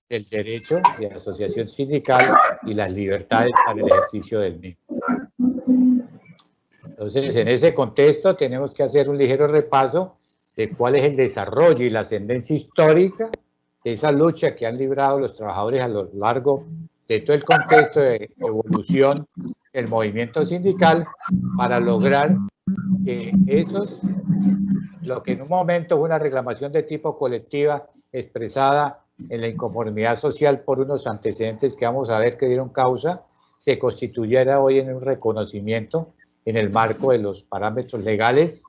del derecho de asociación sindical y las libertades para el ejercicio del mismo. Entonces, en ese contexto tenemos que hacer un ligero repaso de cuál es el desarrollo y la ascendencia histórica de esa lucha que han librado los trabajadores a lo largo de todo el contexto de evolución del movimiento sindical para lograr que lo que en un momento fue una reclamación de tipo colectiva expresada en la inconformidad social por unos antecedentes que vamos a ver que dieron causa, se constituyera hoy en un reconocimiento en el marco de los parámetros legales,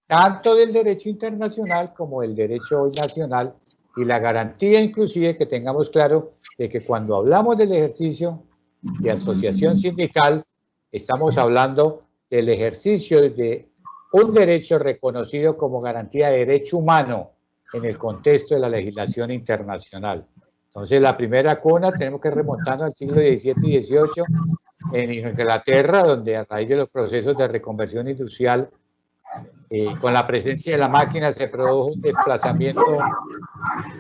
tanto del derecho internacional como del derecho hoy nacional, y la garantía inclusive que tengamos claro de que cuando hablamos del ejercicio de asociación sindical, estamos hablando del ejercicio de un derecho reconocido como garantía de derecho humano en el contexto de la legislación internacional. Entonces, la primera cuna tenemos que remontarnos al siglo XVII y XVIII en Inglaterra, donde a raíz de los procesos de reconversión industrial, con la presencia de la máquina se produjo un desplazamiento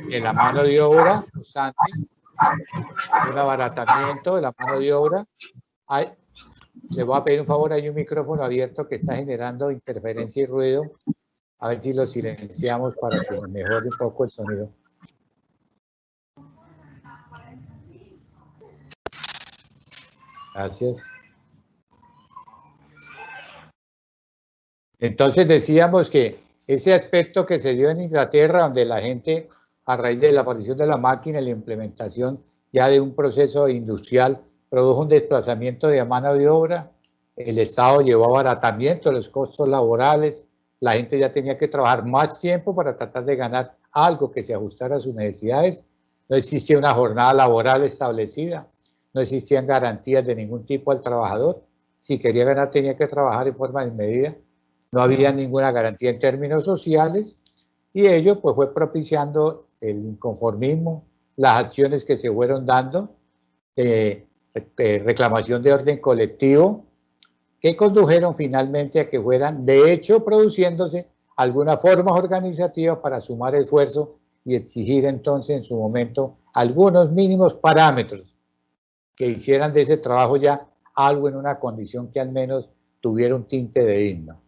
de la mano de obra constante, un abaratamiento de la mano de obra. Le voy a pedir un favor, hay un micrófono abierto que está generando interferencia y ruido. A ver si lo silenciamos para que mejore un poco el sonido. Gracias. Entonces decíamos que ese aspecto que se dio en Inglaterra, donde la gente, a raíz de la aparición de la máquina y la implementación ya de un proceso industrial, produjo un desplazamiento de mano de obra, el Estado llevó abaratamiento de los costos laborales, la gente ya tenía que trabajar más tiempo para tratar de ganar algo que se ajustara a sus necesidades, no existía una jornada laboral establecida, no existían garantías de ningún tipo al trabajador, si quería ganar tenía que trabajar en forma desmedida, no había ninguna garantía en términos sociales y ello pues fue propiciando el inconformismo, las acciones que se fueron dando, reclamación de orden colectivo, que condujeron finalmente a que fueran de hecho produciéndose algunas formas organizativas para sumar esfuerzo y exigir entonces en su momento algunos mínimos parámetros que hicieran de ese trabajo ya algo en una condición que al menos tuviera un tinte de digno.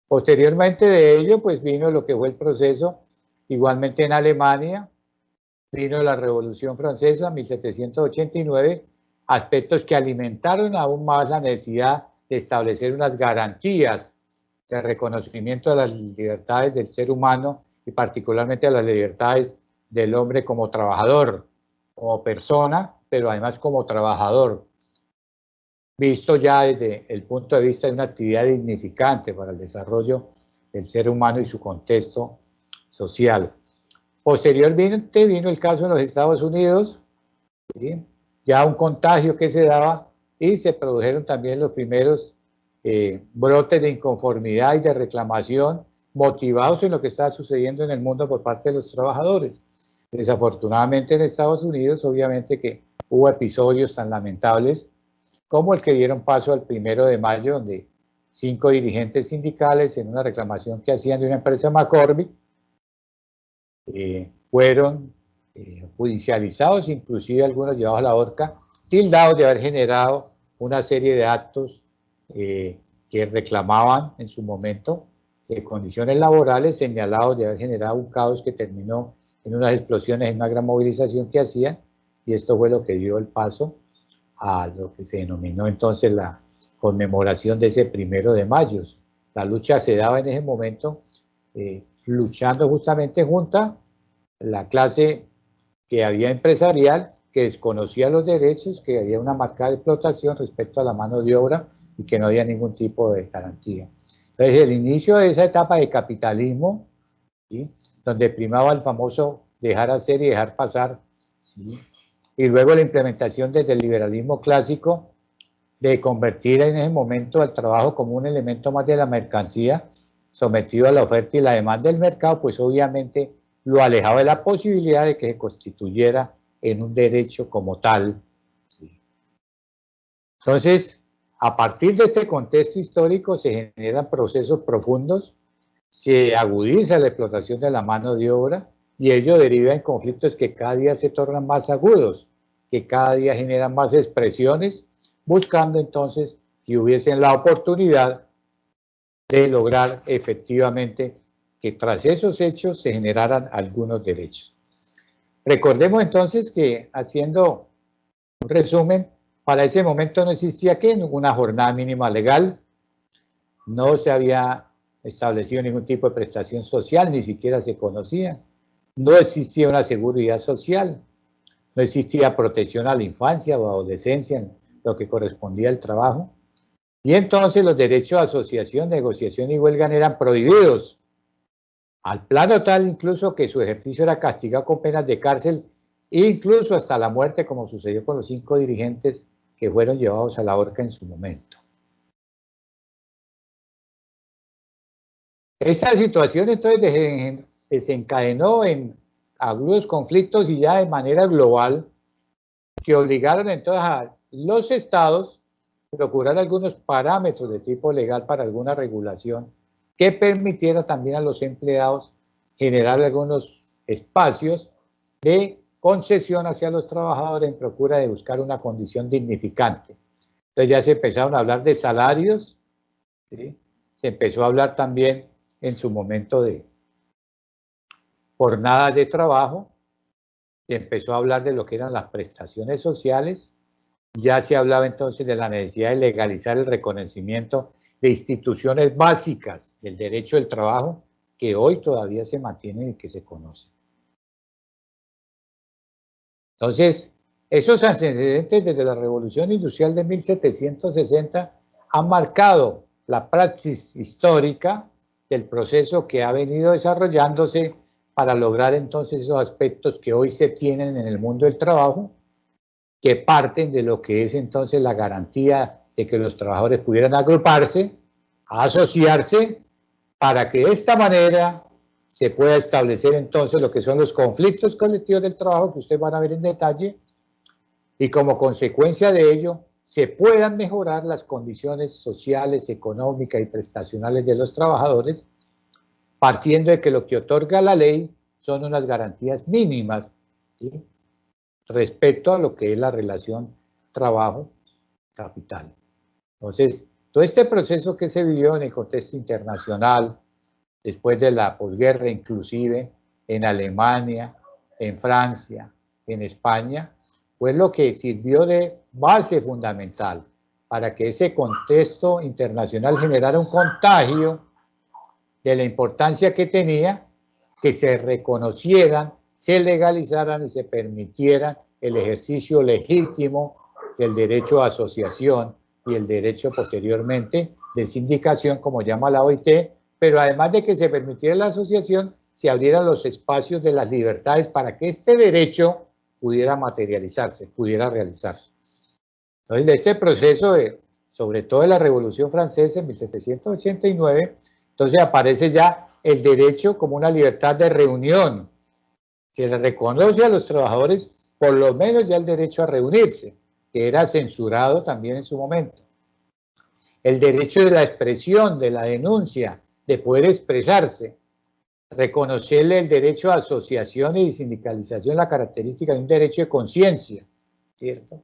Posteriormente de ello, pues vino lo que fue el proceso, igualmente en Alemania, vino la Revolución Francesa, 1789, aspectos que alimentaron aún más la necesidad de establecer unas garantías de reconocimiento de las libertades del ser humano y particularmente de las libertades del hombre como trabajador, como persona, pero además como trabajador, visto ya desde el punto de vista de una actividad dignificante para el desarrollo del ser humano y su contexto social. Posteriormente vino el caso en los Estados Unidos, ¿sí? Ya un contagio que se daba y se produjeron también los primeros brotes de inconformidad y de reclamación motivados en lo que estaba sucediendo en el mundo por parte de los trabajadores. Desafortunadamente en Estados Unidos, obviamente que hubo episodios tan lamentables como el que dieron paso al 1 de mayo, donde 5 dirigentes sindicales en una reclamación que hacían de una empresa McCormick fueron judicializados, inclusive algunos llevados a la horca, tildados de haber generado una serie de actos que reclamaban en su momento condiciones laborales, señalados de haber generado un caos que terminó en unas explosiones, en una gran movilización que hacían, y esto fue lo que dio el paso a lo que se denominó entonces la conmemoración de ese 1 de mayo. La lucha se daba en ese momento luchando justamente junto la clase que había empresarial, que desconocía los derechos, que había una marcada explotación respecto a la mano de obra y que no había ningún tipo de garantía. Entonces, el inicio de esa etapa de capitalismo, ¿sí?, donde primaba el famoso dejar hacer y dejar pasar, ¿sí?, y luego la implementación desde el liberalismo clásico de convertir en ese momento al trabajo como un elemento más de la mercancía, sometido a la oferta y la demanda del mercado, pues obviamente lo alejaba de la posibilidad de que se constituyera en un derecho como tal. ¿Sí? Entonces, a partir de este contexto histórico se generan procesos profundos, se agudiza la explotación de la mano de obra, y ello deriva en conflictos que cada día se tornan más agudos, que cada día generan más expresiones, buscando entonces que hubiesen la oportunidad de lograr efectivamente que tras esos hechos se generaran algunos derechos. Recordemos entonces que, haciendo un resumen, para ese momento no existía ¿qué? Una jornada mínima legal, no se había establecido ningún tipo de prestación social, ni siquiera se conocía, no existía una seguridad social, no existía protección a la infancia o adolescencia en lo que correspondía al trabajo, y entonces los derechos de asociación, negociación y huelga eran prohibidos, al plano tal incluso que su ejercicio era castigado con penas de cárcel, incluso hasta la muerte, como sucedió con los 5 dirigentes que fueron llevados a la horca en su momento. Esta situación entonces desencadenó en agudos conflictos y ya de manera global, que obligaron entonces a los estados a procurar algunos parámetros de tipo legal para alguna regulación que permitiera también a los empleados generar algunos espacios de concesión hacia los trabajadores en procura de buscar una condición dignificante. Entonces ya se empezaron a hablar de salarios, ¿sí? Se empezó a hablar también en su momento de jornadas de trabajo, se empezó a hablar de lo que eran las prestaciones sociales, ya se hablaba entonces de la necesidad de legalizar el reconocimiento de instituciones básicas del derecho del trabajo que hoy todavía se mantienen y que se conocen. Entonces, esos antecedentes desde la Revolución Industrial de 1760 han marcado la praxis histórica del proceso que ha venido desarrollándose para lograr entonces esos aspectos que hoy se tienen en el mundo del trabajo, que parten de lo que es entonces la garantía de que los trabajadores pudieran agruparse, asociarse, para que de esta manera se pueda establecer entonces lo que son los conflictos colectivos del trabajo, que ustedes van a ver en detalle, y como consecuencia de ello se puedan mejorar las condiciones sociales, económicas y prestacionales de los trabajadores, partiendo de que lo que otorga la ley son unas garantías mínimas, ¿sí?, respecto a lo que es la relación trabajo-capital. Entonces, todo este proceso que se vivió en el contexto internacional, después de la posguerra, inclusive en Alemania, en Francia, en España, fue lo que sirvió de base fundamental para que ese contexto internacional generara un contagio de la importancia que tenía que se reconocieran, se legalizaran y se permitiera el ejercicio legítimo del derecho a asociación y el derecho posteriormente de sindicación, como llama la OIT, pero además de que se permitiera la asociación, se abrieran los espacios de las libertades para que este derecho pudiera materializarse, pudiera realizarse. Entonces, de este proceso, sobre todo de la Revolución Francesa en 1789, entonces aparece ya el derecho como una libertad de reunión. Se le reconoce a los trabajadores por lo menos ya el derecho a reunirse, que era censurado también en su momento. El derecho de la expresión, de la denuncia, de poder expresarse. Reconocerle el derecho a asociación y sindicalización, la característica de un derecho de conciencia, ¿cierto?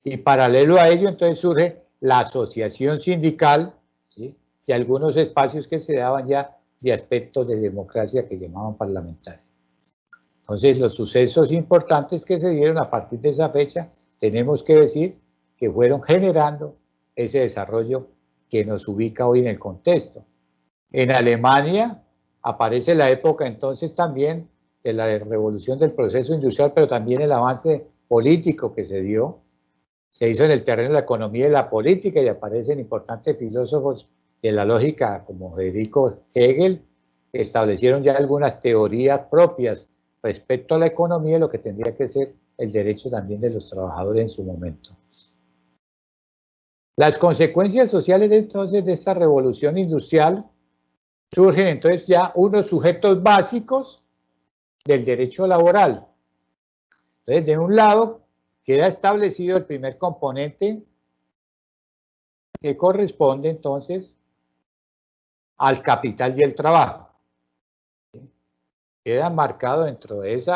Y paralelo a ello, entonces surge la asociación sindical, ¿sí?, y algunos espacios que se daban ya de aspectos de democracia que llamaban parlamentarios. Entonces, los sucesos importantes que se dieron a partir de esa fecha, tenemos que decir que fueron generando ese desarrollo que nos ubica hoy en el contexto. En Alemania aparece la época entonces también de la revolución del proceso industrial, pero también el avance político que se dio. Se hizo en el terreno de la economía y la política y aparecen importantes filósofos de la lógica como Federico Hegel, que establecieron ya algunas teorías propias respecto a la economía y lo que tendría que ser el derecho también de los trabajadores en su momento. Las consecuencias sociales entonces de esta revolución industrial surgen entonces ya unos sujetos básicos del derecho laboral. Entonces, de un lado, queda establecido el primer componente que corresponde entonces al capital y el trabajo. queda marcado dentro de ese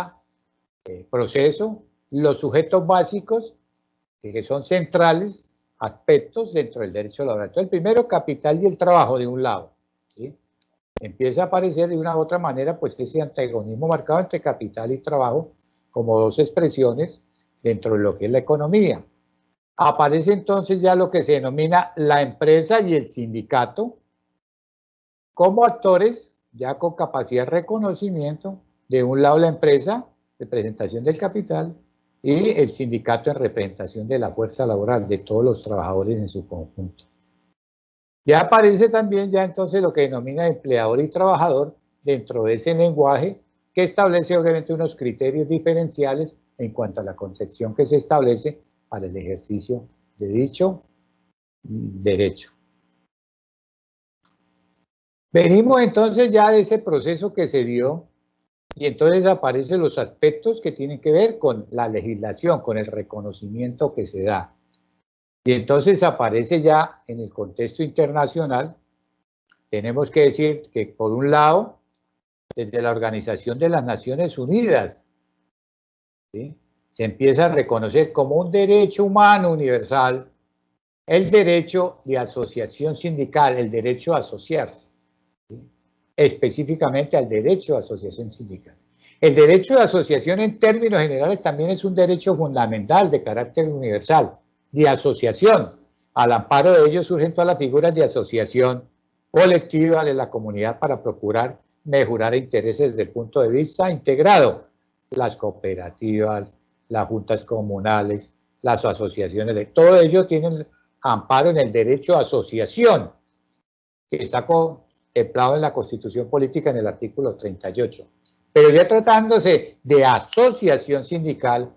proceso los sujetos básicos que son centrales, aspectos dentro del derecho laboral. Entonces, el primero, capital y el trabajo de un lado, ¿sí? Empieza a aparecer de una u otra manera pues ese antagonismo marcado entre capital y trabajo como dos expresiones dentro de lo que es la economía. Aparece entonces ya lo que se denomina la empresa y el sindicato como actores ya con capacidad de reconocimiento, de un lado la empresa, representación del capital, y el sindicato en representación de la fuerza laboral, de todos los trabajadores en su conjunto. Ya aparece también ya entonces lo que denomina empleador y trabajador dentro de ese lenguaje que establece obviamente unos criterios diferenciales en cuanto a la concepción que se establece para el ejercicio de dicho derecho. Venimos entonces ya de ese proceso que se dio y entonces aparecen los aspectos que tienen que ver con la legislación, con el reconocimiento que se da. Y entonces aparece ya en el contexto internacional, tenemos que decir que por un lado, desde la Organización de las Naciones Unidas, ¿sí?, se empieza a reconocer como un derecho humano universal el derecho de asociación sindical, el derecho a asociarse, ¿sí?, específicamente al derecho a asociación sindical. El derecho de asociación en términos generales también es un derecho fundamental de carácter universal, de asociación. Al amparo de ello surgen todas las figuras de asociación colectiva de la comunidad para procurar mejorar intereses desde el punto de vista integrado. Las cooperativas, las juntas comunales, las asociaciones, de todo ello tienen amparo en el derecho a asociación, que está contemplado en la Constitución Política en el artículo 38. Pero ya tratándose de asociación sindical,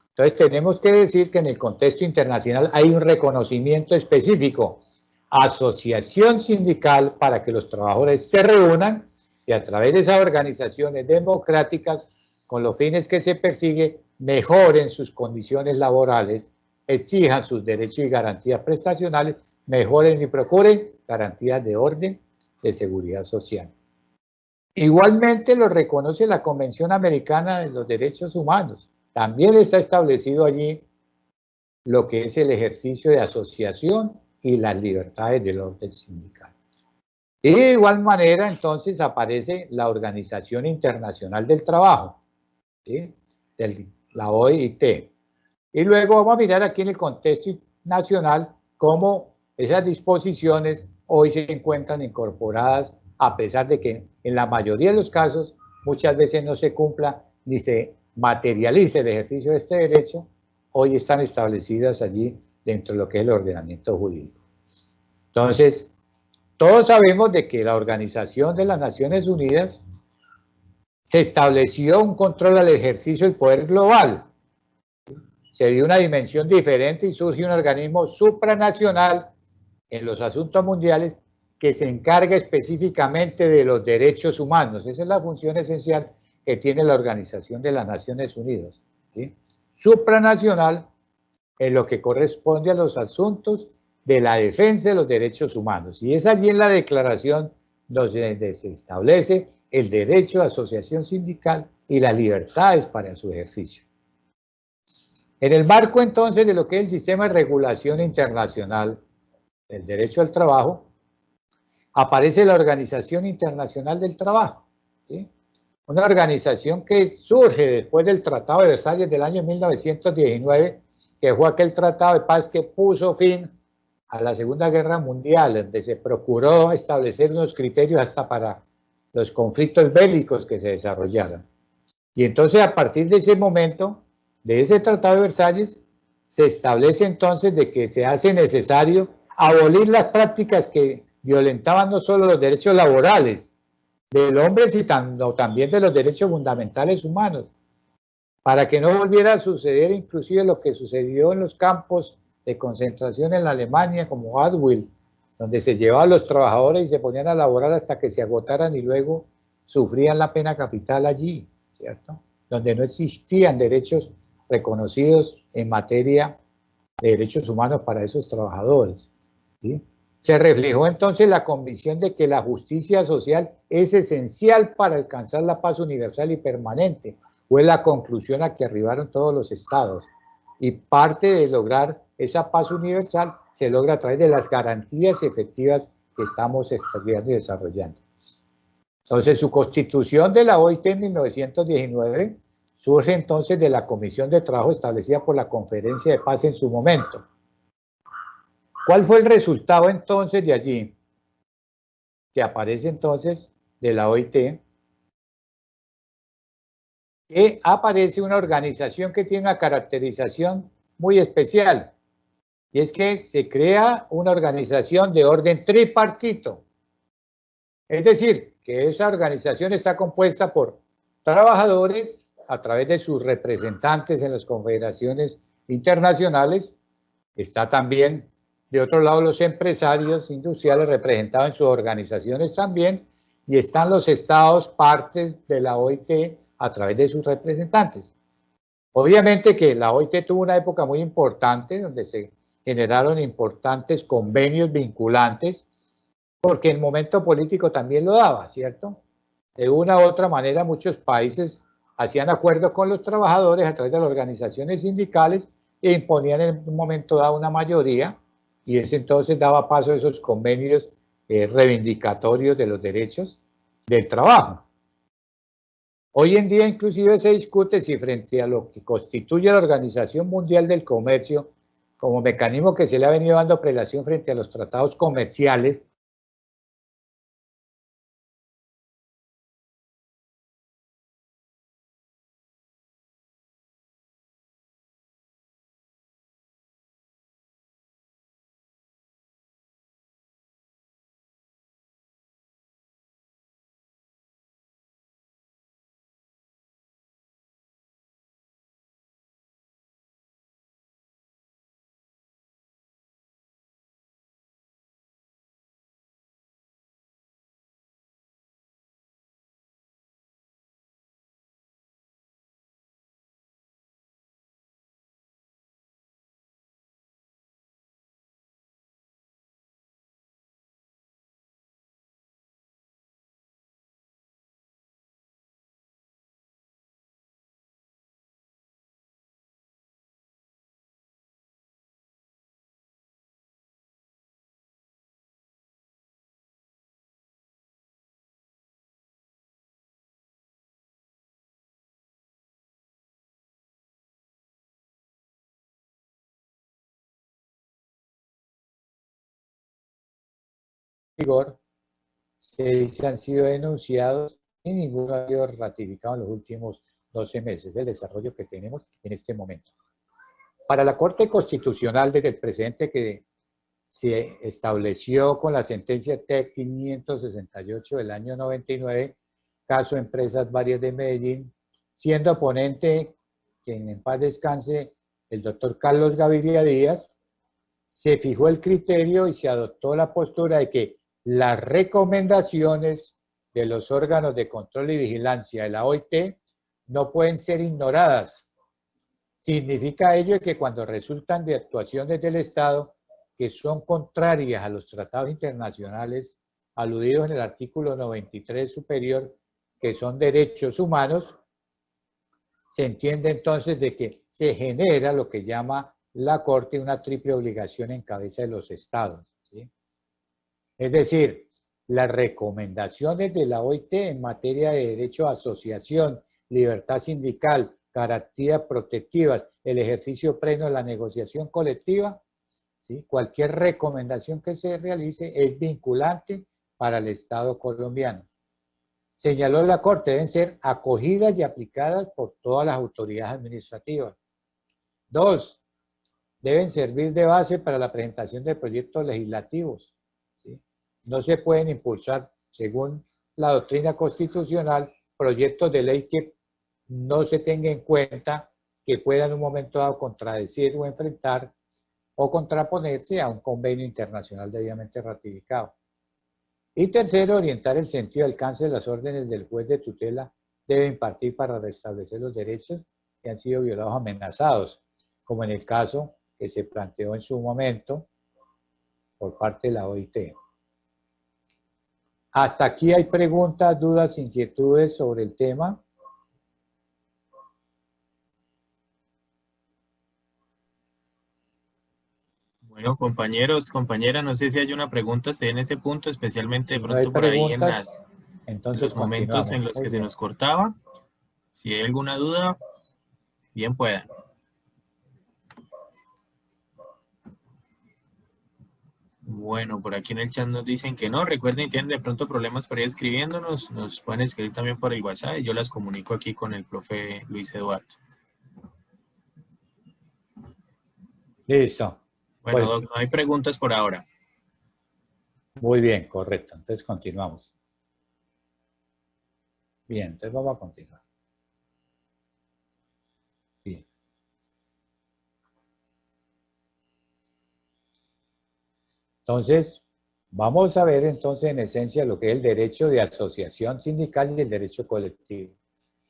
entonces tenemos que decir que en el contexto internacional hay un reconocimiento específico, asociación sindical, para que los trabajadores se reúnan y a través de esas organizaciones democráticas, con los fines que se persigue, mejoren sus condiciones laborales, exijan sus derechos y garantías prestacionales, mejoren y procuren garantías de orden, de seguridad social. Igualmente lo reconoce la Convención Americana de los Derechos Humanos. También está establecido allí lo que es el ejercicio de asociación y las libertades del orden sindical. Y de igual manera, entonces, aparece la Organización Internacional del Trabajo, ¿sí?, la OIT. Y luego vamos a mirar aquí en el contexto nacional cómo esas disposiciones hoy se encuentran incorporadas, a pesar de que en la mayoría de los casos muchas veces no se cumpla ni se materialice el ejercicio de este derecho, hoy están establecidas allí dentro de lo que es el ordenamiento jurídico. Entonces, todos sabemos de que la Organización de las Naciones Unidas se estableció un control al ejercicio del poder global. Se dio una dimensión diferente y surge un organismo supranacional en los asuntos mundiales que se encarga específicamente de los derechos humanos. Esa es la función esencial que tiene la Organización de las Naciones Unidas, ¿sí?, supranacional en lo que corresponde a los asuntos de la defensa de los derechos humanos. Y es allí en la declaración donde se establece el derecho a asociación sindical y las libertades para su ejercicio. En el marco entonces de lo que es el sistema de regulación internacional del derecho al trabajo, aparece la Organización Internacional del Trabajo, ¿sí?, una organización que surge después del Tratado de Versalles del año 1919, que fue aquel tratado de paz que puso fin a la Segunda Guerra Mundial, donde se procuró establecer unos criterios hasta para los conflictos bélicos que se desarrollaran. Y entonces, a partir de ese momento, de ese Tratado de Versalles, se establece entonces de que se hace necesario abolir las prácticas que violentaban no solo los derechos laborales del hombre, sino también de los derechos fundamentales humanos, para que no volviera a suceder inclusive lo que sucedió en los campos de concentración en la Alemania, como Auschwitz, donde se llevaban a los trabajadores y se ponían a laborar hasta que se agotaran y luego sufrían la pena capital allí, ¿cierto?, donde no existían derechos reconocidos en materia de derechos humanos para esos trabajadores, ¿sí? Se reflejó entonces la convicción de que la justicia social es esencial para alcanzar la paz universal y permanente. Fue la conclusión a que arribaron todos los estados. Y parte de lograr esa paz universal se logra a través de las garantías efectivas que estamos estudiando y desarrollando. Entonces, su constitución de la OIT en 1919 surge entonces de la Comisión de Trabajo establecida por la Conferencia de Paz en su momento. ¿Cuál fue el resultado entonces de allí? Que aparece entonces de la OIT, que aparece una organización que tiene una caracterización muy especial, y es que se crea una organización de orden tripartito. Es decir, que esa organización está compuesta por trabajadores a través de sus representantes en las confederaciones internacionales. Está también, de otro lado, los empresarios industriales representados en sus organizaciones también, y están los estados partes de la OIT a través de sus representantes. Obviamente que la OIT tuvo una época muy importante donde se generaron importantes convenios vinculantes, porque el momento político también lo daba, ¿cierto? De una u otra manera, muchos países hacían acuerdos con los trabajadores a través de las organizaciones sindicales e imponían en un momento dado una mayoría, y ese entonces daba paso a esos convenios reivindicatorios de los derechos del trabajo. Hoy en día inclusive se discute si frente a lo que constituye la Organización Mundial del Comercio como mecanismo que se le ha venido dando prelación frente a los tratados comerciales, vigor, se han sido denunciados y ninguno ha sido ratificado en los últimos 12 meses, el desarrollo que tenemos en este momento. Para la Corte Constitucional, desde el precedente que se estableció con la sentencia TEC 568 del año 99, caso Empresas Varias de Medellín, siendo ponente, quien en paz descanse, el doctor Carlos Gaviria Díaz, se fijó el criterio y se adoptó la postura de que las recomendaciones de los órganos de control y vigilancia de la OIT no pueden ser ignoradas. Significa ello que cuando resultan de actuaciones del Estado que son contrarias a los tratados internacionales aludidos en el artículo 93 superior, que son derechos humanos, se entiende entonces de que se genera lo que llama la Corte una triple obligación en cabeza de los estados, ¿sí? Es decir, las recomendaciones de la OIT en materia de derecho a asociación, libertad sindical, garantías protectivas, el ejercicio pleno de la negociación colectiva, ¿sí? Cualquier recomendación que se realice es vinculante para el Estado colombiano. Señaló la Corte, deben ser acogidas y aplicadas por todas las autoridades administrativas. 2, deben servir de base para la presentación de proyectos legislativos, ¿sí? No se pueden impulsar, según la doctrina constitucional, proyectos de ley que no se tenga en cuenta que puedan en un momento dado contradecir o enfrentar o contraponerse a un convenio internacional debidamente ratificado. Y tercero, orientar el sentido y alcance de las órdenes del juez de tutela debe impartir para restablecer los derechos que han sido violados o amenazados, como en el caso que se planteó en su momento por parte de la OIT. Hasta aquí hay preguntas, dudas, inquietudes sobre el tema. Bueno, compañeros, compañeras, no sé si hay una pregunta, estoy en ese punto, especialmente de Si no hay pronto por ahí en preguntas, los entonces momentos en continuamos. los Muy que se bien. nos cortaba. Si hay alguna duda, bien puedan. Bueno, por aquí en el chat nos dicen que no. Recuerden, tienen de pronto problemas por ahí escribiéndonos, nos pueden escribir también por el WhatsApp y yo las comunico aquí con el profe Luis Eduardo. Listo. Bueno, Pues Doc, no hay preguntas por ahora. muy bien, correcto. Entonces continuamos. Bien, entonces vamos a continuar. Bien. Entonces, vamos a ver entonces en esencia lo que es el derecho de asociación sindical y el derecho colectivo.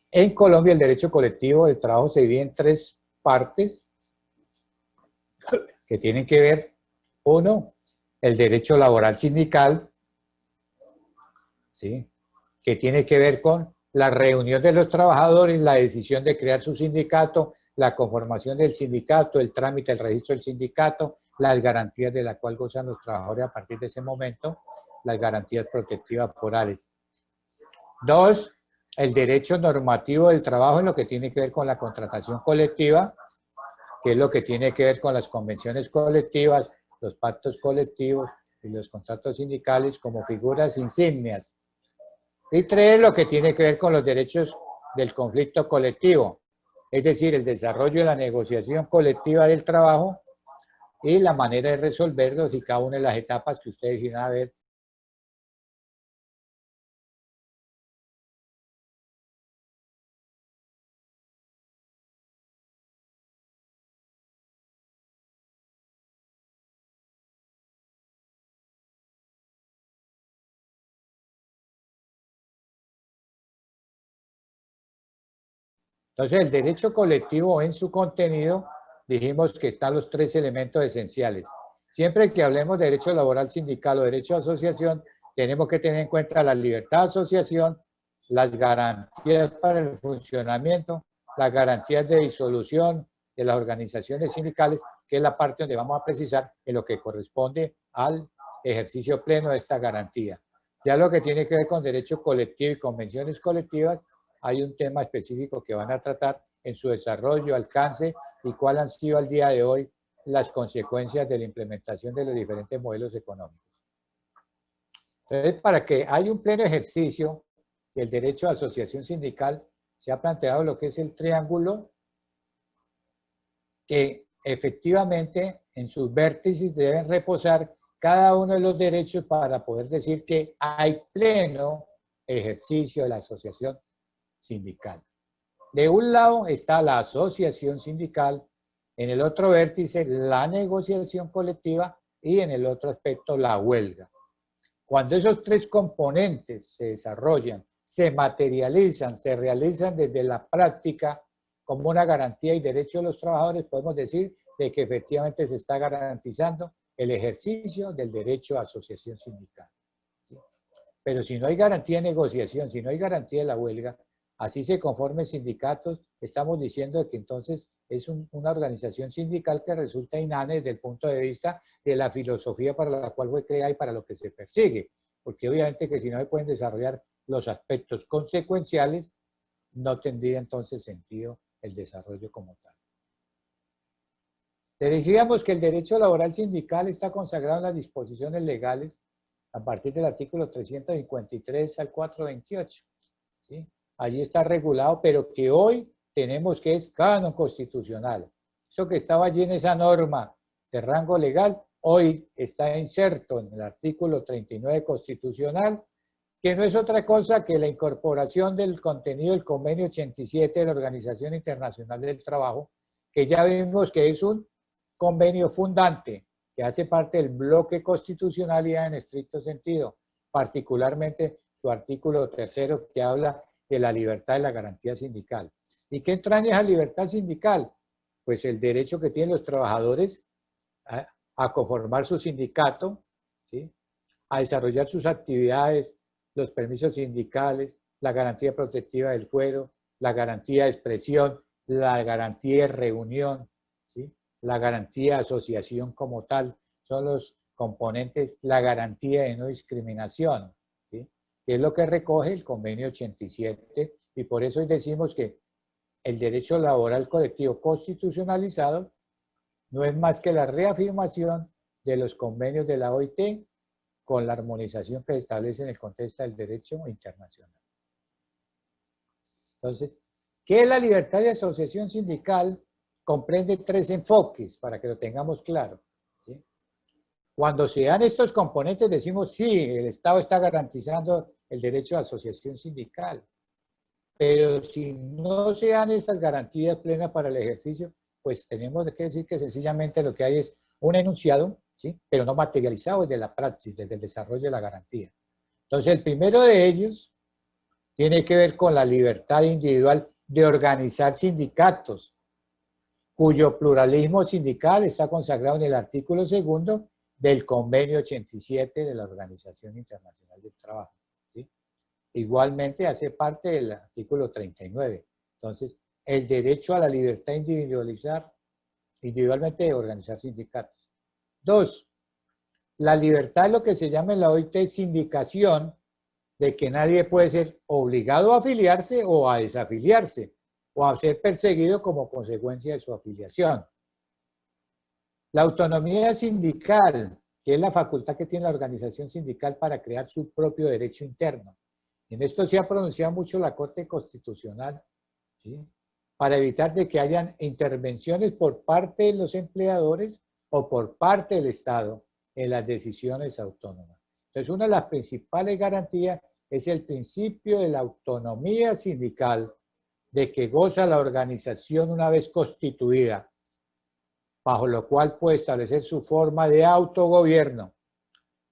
En Colombia el derecho colectivo del trabajo se divide en tres partes que tienen que ver, uno, el derecho laboral sindical, ¿sí?, que tiene que ver con la reunión de los trabajadores, la decisión de crear su sindicato, la conformación del sindicato, el trámite, el registro del sindicato, las garantías de las cuales gozan los trabajadores a partir de ese momento, las garantías protectivas forales. Dos, el derecho normativo del trabajo en lo que tiene que ver con la contratación colectiva, que es lo que tiene que ver con las convenciones colectivas, los pactos colectivos y los contratos sindicales como figuras insignias. Y tres, lo que tiene que ver con los derechos del conflicto colectivo, es decir, el desarrollo de la negociación colectiva del trabajo y la manera de resolverlos y cada una de las etapas que ustedes irán a ver. Entonces, el derecho colectivo en su contenido, dijimos que están los tres elementos esenciales. Siempre que hablemos de derecho laboral sindical o derecho de asociación, tenemos que tener en cuenta la libertad de asociación, las garantías para el funcionamiento, las garantías de disolución de las organizaciones sindicales, que es la parte donde vamos a precisar en lo que corresponde al ejercicio pleno de esta garantía. Ya lo que tiene que ver con derecho colectivo y convenciones colectivas, hay un tema específico que van a tratar en su desarrollo, alcance y cuál han sido al día de hoy las consecuencias de la implementación de los diferentes modelos económicos. Entonces, para que haya un pleno ejercicio del derecho a asociación sindical, se ha planteado lo que es el triángulo, que efectivamente en sus vértices deben reposar cada uno de los derechos para poder decir que hay pleno ejercicio de la asociación sindical. De un lado está la asociación sindical, en el otro vértice la negociación colectiva y en el otro aspecto la huelga. Cuando esos tres componentes se desarrollan, se materializan, se realizan desde la práctica como una garantía y derecho de los trabajadores, podemos decir de que efectivamente se está garantizando el ejercicio del derecho a asociación sindical. ¿Sí? Pero si no hay garantía de negociación, si no hay garantía de la huelga, así se conformen sindicatos, estamos diciendo que entonces es una organización sindical que resulta inane desde el punto de vista de la filosofía para la cual fue creada y para lo que se persigue. Porque obviamente que si no se pueden desarrollar los aspectos consecuenciales, no tendría entonces sentido el desarrollo como tal. Le decíamos que el derecho laboral sindical está consagrado en las disposiciones legales a partir del artículo 353 al 428. ¿Sí? Allí está regulado, pero que hoy tenemos que es canon constitucional. Eso que estaba allí en esa norma de rango legal, hoy está inserto en el artículo 39 constitucional, que no es otra cosa que la incorporación del contenido del convenio 87 de la Organización Internacional del Trabajo, que ya vimos que es un convenio fundante, que hace parte del bloque constitucionalidad en estricto sentido, particularmente su artículo tercero que habla de la libertad y la garantía sindical. ¿Y qué entraña esa libertad sindical? Pues el derecho que tienen los trabajadores a a conformar su sindicato, ¿sí? A desarrollar sus actividades, los permisos sindicales, la garantía protectiva del fuero, la garantía de expresión, la garantía de reunión, ¿sí? La garantía de asociación como tal, son los componentes, la garantía de no discriminación, ¿sí? Que es lo que recoge el convenio 87, y por eso hoy decimos que el derecho laboral colectivo constitucionalizado no es más que la reafirmación de los convenios de la OIT con la armonización que se establece en el contexto del derecho internacional. Entonces, ¿qué es la libertad de asociación sindical? Comprende tres enfoques para que lo tengamos claro, ¿sí? Cuando se dan estos componentes decimos, sí, el Estado está garantizando el derecho a asociación sindical, pero si no se dan esas garantías plenas para el ejercicio, pues tenemos que decir que sencillamente lo que hay es un enunciado, ¿sí? Pero no materializado desde la praxis, desde el desarrollo de la garantía. Entonces, el primero de ellos tiene que ver con la libertad individual de organizar sindicatos, cuyo pluralismo sindical está consagrado en el artículo 2 del Convenio 87 de la Organización Internacional del Trabajo, ¿sí? Igualmente hace parte del artículo 39. Entonces, el derecho a la libertad individualmente de organizar sindicatos. 2, la libertad es lo que se llama en la OIT sindicación, de que nadie puede ser obligado a afiliarse o a desafiliarse, o a ser perseguido como consecuencia de su afiliación. La autonomía sindical, que es la facultad que tiene la organización sindical para crear su propio derecho interno. En esto se ha pronunciado mucho la Corte Constitucional, ¿sí? Para evitar de que hayan intervenciones por parte de los empleadores o por parte del Estado en las decisiones autónomas. Entonces, una de las principales garantías es el principio de la autonomía sindical, de que goza la organización una vez constituida, bajo lo cual puede establecer su forma de autogobierno,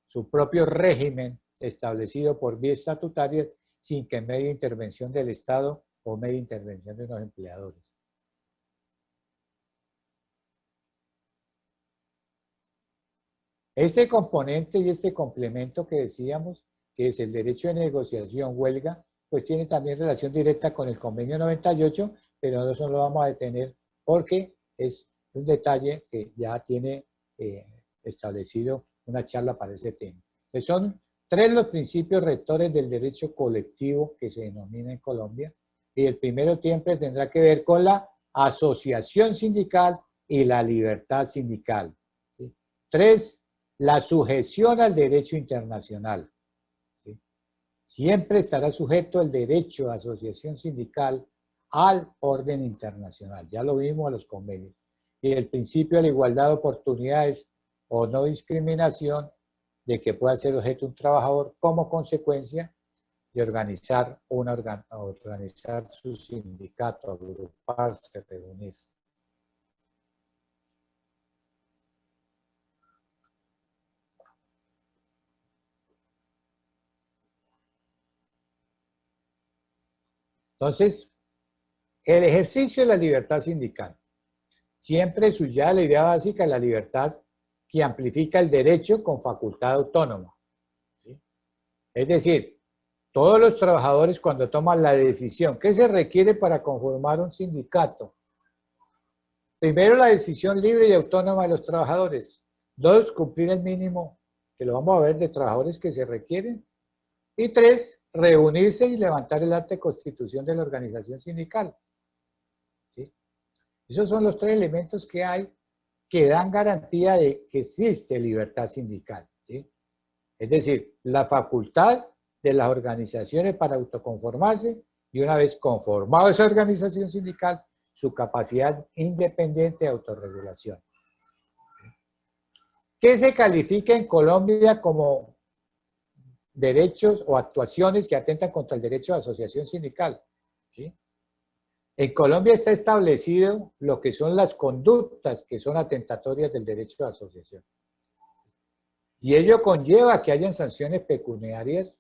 su propio régimen establecido por vía estatutaria, sin que medie intervención del Estado o medie intervención de los empleadores. Este componente y este complemento que decíamos, que es el derecho de negociación, huelga, pues tiene también relación directa con el convenio 98, pero no eso lo vamos a detener porque es un detalle que ya tiene establecido una charla para ese tema. Pues son tres los principios rectores del derecho colectivo que se denomina en Colombia, y el primero siempre tendrá que ver con la asociación sindical y la libertad sindical, ¿sí? 3, la sujeción al derecho internacional, ¿sí? Siempre estará sujeto el derecho de asociación sindical al orden internacional. Ya lo vimos a los convenios. Y el principio de la igualdad de oportunidades o no discriminación, de que pueda ser objeto un trabajador como consecuencia de organizar su sindicato, agruparse, reunirse. Entonces, el ejercicio de la libertad sindical. Siempre suya la idea básica de la libertad que amplifica el derecho con facultad autónoma, ¿sí? Es decir, todos los trabajadores cuando toman la decisión, ¿qué se requiere para conformar un sindicato? Primero, la decisión libre y autónoma de los trabajadores. 2, cumplir el mínimo, que lo vamos a ver, de trabajadores que se requieren. Y 3, reunirse y levantar el acta de constitución de la organización sindical, ¿sí? Esos son los tres elementos que hay que dan garantía de que existe libertad sindical, ¿sí? Es decir, la facultad de las organizaciones para autoconformarse y una vez conformada esa organización sindical, su capacidad independiente de autorregulación. ¿Qué se califica en Colombia como derechos o actuaciones que atentan contra el derecho de asociación sindical? ¿Sí? En Colombia está establecido lo que son las conductas que son atentatorias del derecho de asociación. Y ello conlleva que hayan sanciones pecuniarias,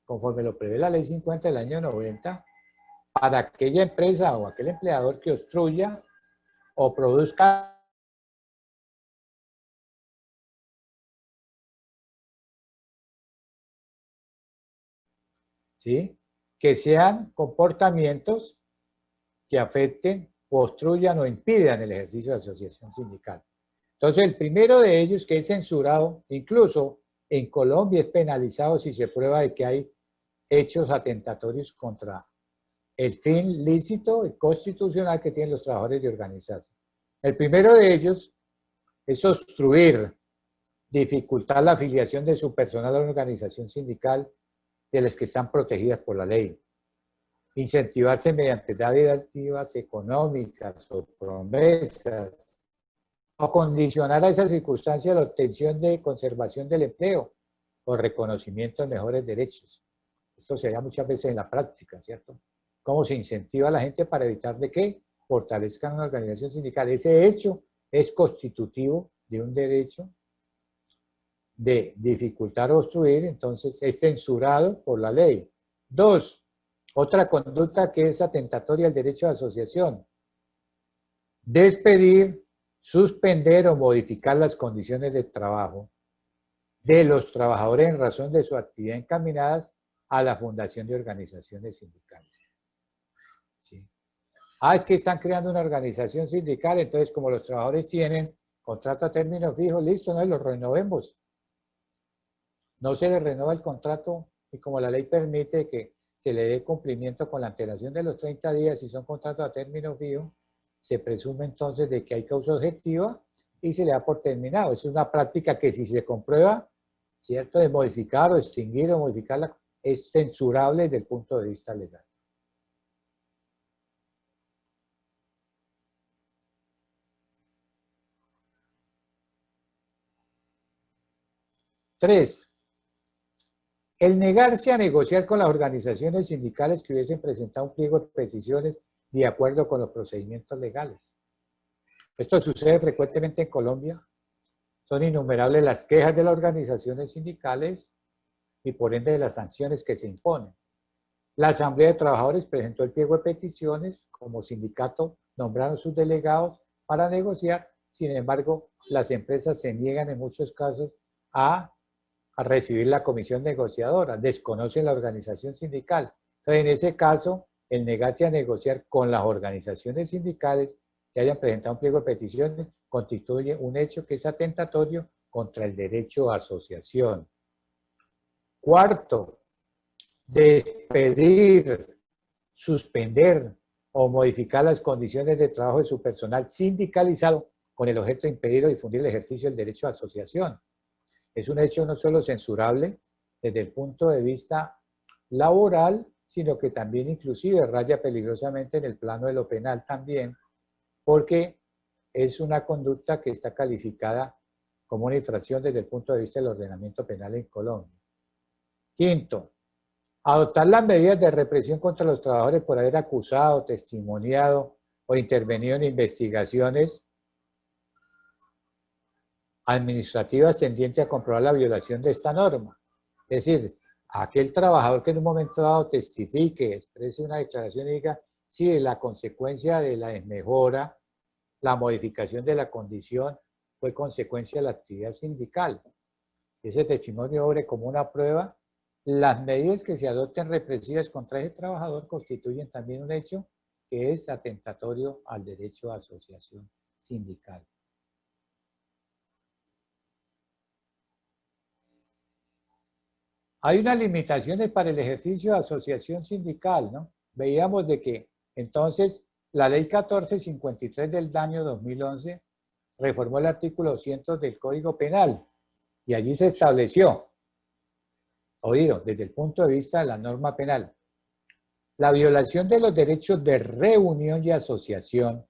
conforme lo prevé la Ley 50 del año 90, para aquella empresa o aquel empleador que obstruya o produzca ¿sí? Que sean comportamientos que afecten, obstruyan o impidan el ejercicio de asociación sindical. Entonces, el primero de ellos, que es censurado, incluso en Colombia es penalizado si se prueba de que hay hechos atentatorios contra el fin lícito y constitucional que tienen los trabajadores de organizarse. El primero de ellos es obstruir, dificultar la afiliación de su personal a una organización sindical de las que están protegidas por la ley. Incentivarse mediante dádivas económicas o promesas, o condicionar a esa circunstancia la obtención de conservación del empleo o reconocimiento de mejores derechos. Esto se da muchas veces en la práctica, ¿cierto? ¿Cómo se incentiva a la gente para evitar de que fortalezcan una organización sindical? Ese hecho es constitutivo de un derecho de dificultar o obstruir, entonces es censurado por la ley. 2. Otra conducta que es atentatoria al derecho de asociación. Despedir, suspender o modificar las condiciones de trabajo de los trabajadores en razón de su actividad encaminadas a la fundación de organizaciones sindicales. ¿Sí? Es que están creando una organización sindical, entonces como los trabajadores tienen contrato a término fijo, listo, no los renovemos. No se les renueva el contrato y como la ley permite que se le dé cumplimiento con la antelación de los 30 días si son contratos a término fijo, se presume entonces de que hay causa objetiva y se le da por terminado. Es una práctica que si se comprueba, ¿cierto?, de modificar o extinguir o modificarla, es censurable desde el punto de vista legal. Tres, el negarse a negociar con las organizaciones sindicales que hubiesen presentado un pliego de peticiones de acuerdo con los procedimientos legales. Esto sucede frecuentemente en Colombia. Son innumerables las quejas de las organizaciones sindicales y por ende las sanciones que se imponen. La Asamblea de Trabajadores presentó el pliego de peticiones, como sindicato nombraron sus delegados para negociar, sin embargo, las empresas se niegan en muchos casos a recibir la comisión negociadora, desconocen la organización sindical. Entonces, en ese caso, el negarse a negociar con las organizaciones sindicales que hayan presentado un pliego de peticiones constituye un hecho que es atentatorio contra el derecho a asociación. Cuarto, despedir, suspender o modificar las condiciones de trabajo de su personal sindicalizado con el objeto de impedir o difundir el ejercicio del derecho a asociación. Es un hecho no solo censurable desde el punto de vista laboral, sino que también inclusive raya peligrosamente en el plano de lo penal también, porque es una conducta que está calificada como una infracción desde el punto de vista del ordenamiento penal en Colombia. Quinto, adoptar las medidas de represión contra los trabajadores por haber acusado, testimoniado o intervenido en investigaciones administrativas tendientes a comprobar la violación de esta norma. Es decir, aquel trabajador que en un momento dado testifique, exprese una declaración y diga, sí, la consecuencia de la desmejora, la modificación de la condición fue consecuencia de la actividad sindical. Ese testimonio obre como una prueba. Las medidas que se adopten represivas contra ese trabajador constituyen también un hecho que es atentatorio al derecho a asociación sindical. Hay unas limitaciones para el ejercicio de asociación sindical, ¿no? Veíamos de que entonces la ley 1453 del año 2011 reformó el artículo 200 del Código Penal y allí se estableció, oído, desde el punto de vista de la norma penal, la violación de los derechos de reunión y asociación,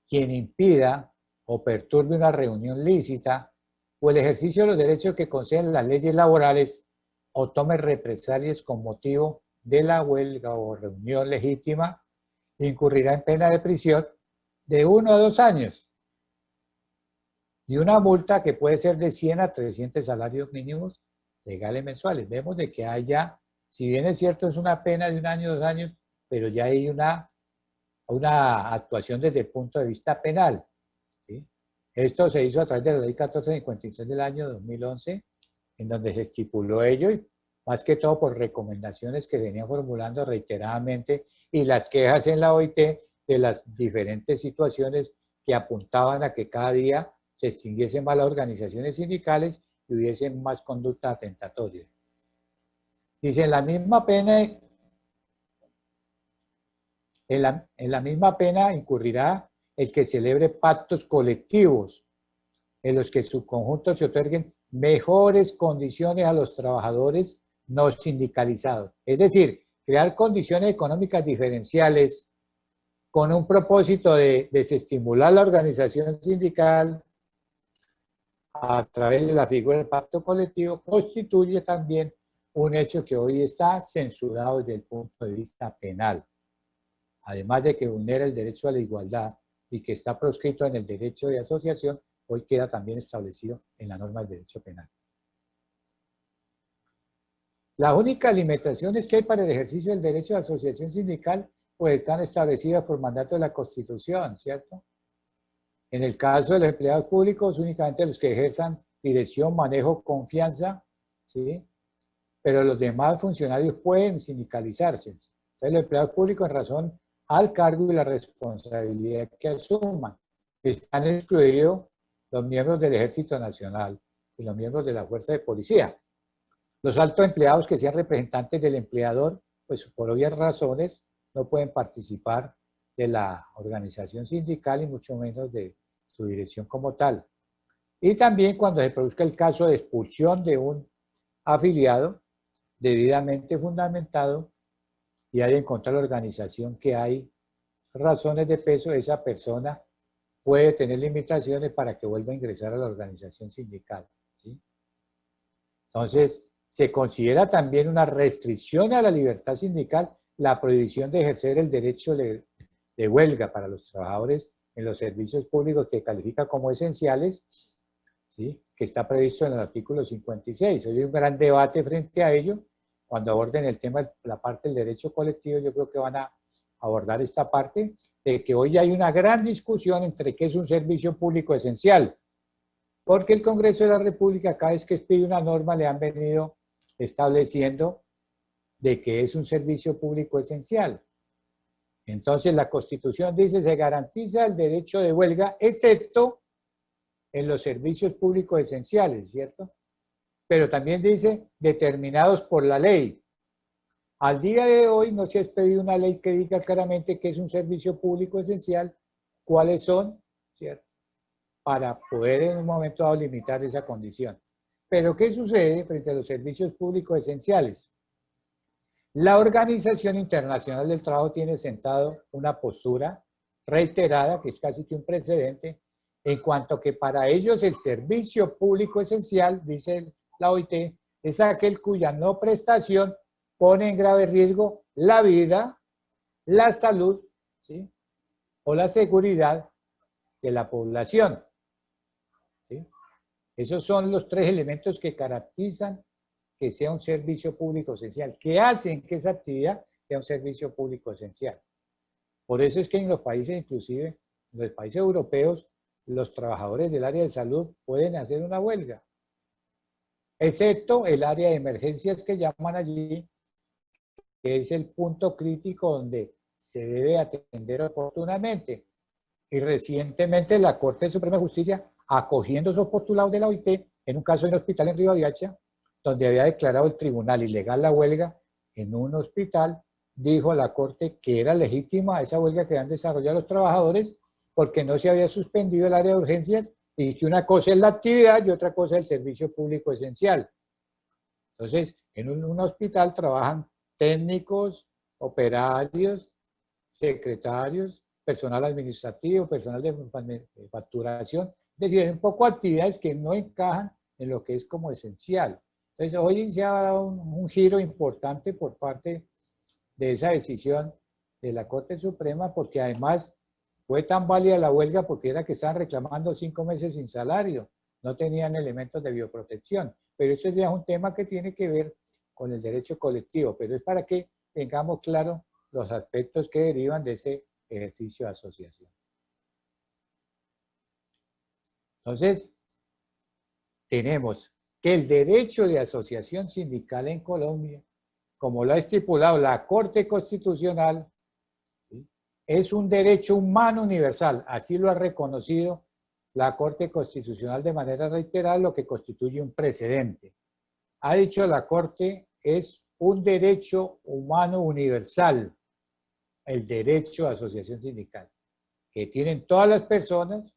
quien impida o perturbe una reunión lícita o el ejercicio de los derechos que conceden las leyes laborales o tome represalias con motivo de la huelga o reunión legítima, incurrirá en pena de prisión de 1 a 2 años y una multa que puede ser de 100 a 300 salarios mínimos legales mensuales. Vemos de que hay ya, si bien es cierto es una pena de 1 año, 2 años, pero ya hay una actuación desde el punto de vista penal, ¿sí? Esto se hizo a través de la ley 1453 del año 2011, en donde se estipuló ello y más que todo por recomendaciones que venían formulando reiteradamente y las quejas en la OIT de las diferentes situaciones que apuntaban a que cada día se extinguiesen más las organizaciones sindicales y hubiese más conducta atentatoria. Dice, en la misma pena incurrirá el que celebre pactos colectivos en los que su conjunto se otorguen mejores condiciones a los trabajadores no sindicalizados. Es decir, crear condiciones económicas diferenciales con un propósito de desestimular la organización sindical a través de la figura del pacto colectivo constituye también un hecho que hoy está censurado desde el punto de vista penal. Además de que vulnera el derecho a la igualdad y que está proscrito en el derecho de asociación, hoy queda también establecido en la norma del derecho penal. Las únicas limitaciones que hay para el ejercicio del derecho de asociación sindical pues están establecidas por mandato de la Constitución, ¿cierto? En el caso de los empleados públicos, únicamente los que ejerzan dirección, manejo, confianza, ¿sí? Pero los demás funcionarios pueden sindicalizarse. Entonces, los empleados públicos, en razón al cargo y la responsabilidad que asuman, están excluidos los miembros del Ejército Nacional y los miembros de la Fuerza de Policía. Los altos empleados que sean representantes del empleador, pues por obvias razones, no pueden participar de la organización sindical y mucho menos de su dirección como tal. Y también cuando se produzca el caso de expulsión de un afiliado debidamente fundamentado y hay que encontrar la organización que hay razones de peso, esa persona puede tener limitaciones para que vuelva a ingresar a la organización sindical, ¿sí? Entonces, se considera también una restricción a la libertad sindical la prohibición de ejercer el derecho de huelga para los trabajadores en los servicios públicos que califica como esenciales, ¿sí? Que está previsto en el artículo 56. Hoy hay un gran debate frente a ello. Cuando aborden el tema, la parte del derecho colectivo, yo creo que van a abordar esta parte de que hoy hay una gran discusión entre qué es un servicio público esencial, porque el Congreso de la República, cada vez que pide una norma, le han venido estableciendo de que es un servicio público esencial. Entonces, la Constitución dice, se garantiza el derecho de huelga, excepto en los servicios públicos esenciales, ¿cierto? Pero también dice, determinados por la ley. Al día de hoy no se ha expedido una ley que diga claramente que es un servicio público esencial, cuáles son, ¿cierto? Para poder en un momento dado limitar esa condición. Pero ¿qué sucede frente a los servicios públicos esenciales? La Organización Internacional del Trabajo tiene sentado una postura reiterada, que es casi que un precedente, en cuanto que para ellos el servicio público esencial, dice la OIT, es aquel cuya no prestación pone en grave riesgo la vida, la salud, ¿sí? O la seguridad de la población, ¿sí? Esos son los tres elementos que caracterizan que sea un servicio público esencial, que hacen que esa actividad sea un servicio público esencial. Por eso es que en los países, inclusive en los países europeos, los trabajadores del área de salud pueden hacer una huelga, excepto el área de emergencias que llaman allí, que es el punto crítico donde se debe atender oportunamente. Y recientemente la Corte Suprema de Justicia, acogiendo esos postulados de la OIT, en un caso de un hospital en Rivadavia, donde había declarado el tribunal ilegal la huelga en un hospital, dijo a la Corte que era legítima esa huelga que han desarrollado los trabajadores porque no se había suspendido el área de urgencias y que una cosa es la actividad y otra cosa es el servicio público esencial. Entonces, en un hospital trabajan técnicos, operarios, secretarios, personal administrativo, personal de facturación, es decir, un poco actividades que no encajan en lo que es como esencial. Entonces, hoy se ha dado un giro importante por parte de esa decisión de la Corte Suprema, porque además fue tan válida la huelga porque era que estaban reclamando 5 meses sin salario, no tenían elementos de bioprotección. Pero eso ya es un tema que tiene que ver con el derecho colectivo, pero es para que tengamos claro los aspectos que derivan de ese ejercicio de asociación. Entonces, tenemos que el derecho de asociación sindical en Colombia, como lo ha estipulado la Corte Constitucional, ¿sí?, es un derecho humano universal. Así lo ha reconocido la Corte Constitucional de manera reiterada, lo que constituye un precedente. Ha dicho la Corte, es un derecho humano universal, el derecho a asociación sindical, que tienen todas las personas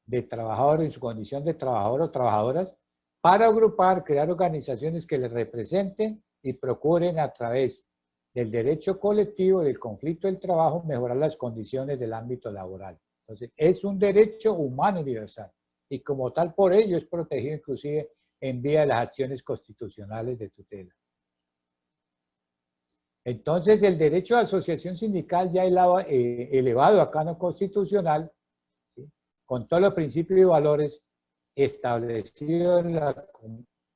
de trabajador en su condición de trabajador o trabajadoras, para agrupar, crear organizaciones que les representen y procuren a través del derecho colectivo, del conflicto del trabajo, mejorar las condiciones del ámbito laboral. Entonces, es un derecho humano universal y como tal por ello es protegido inclusive en vía de las acciones constitucionales de tutela. Entonces, el derecho a asociación sindical ya elevado a canon constitucional, ¿sí?, con todos los principios y valores establecidos en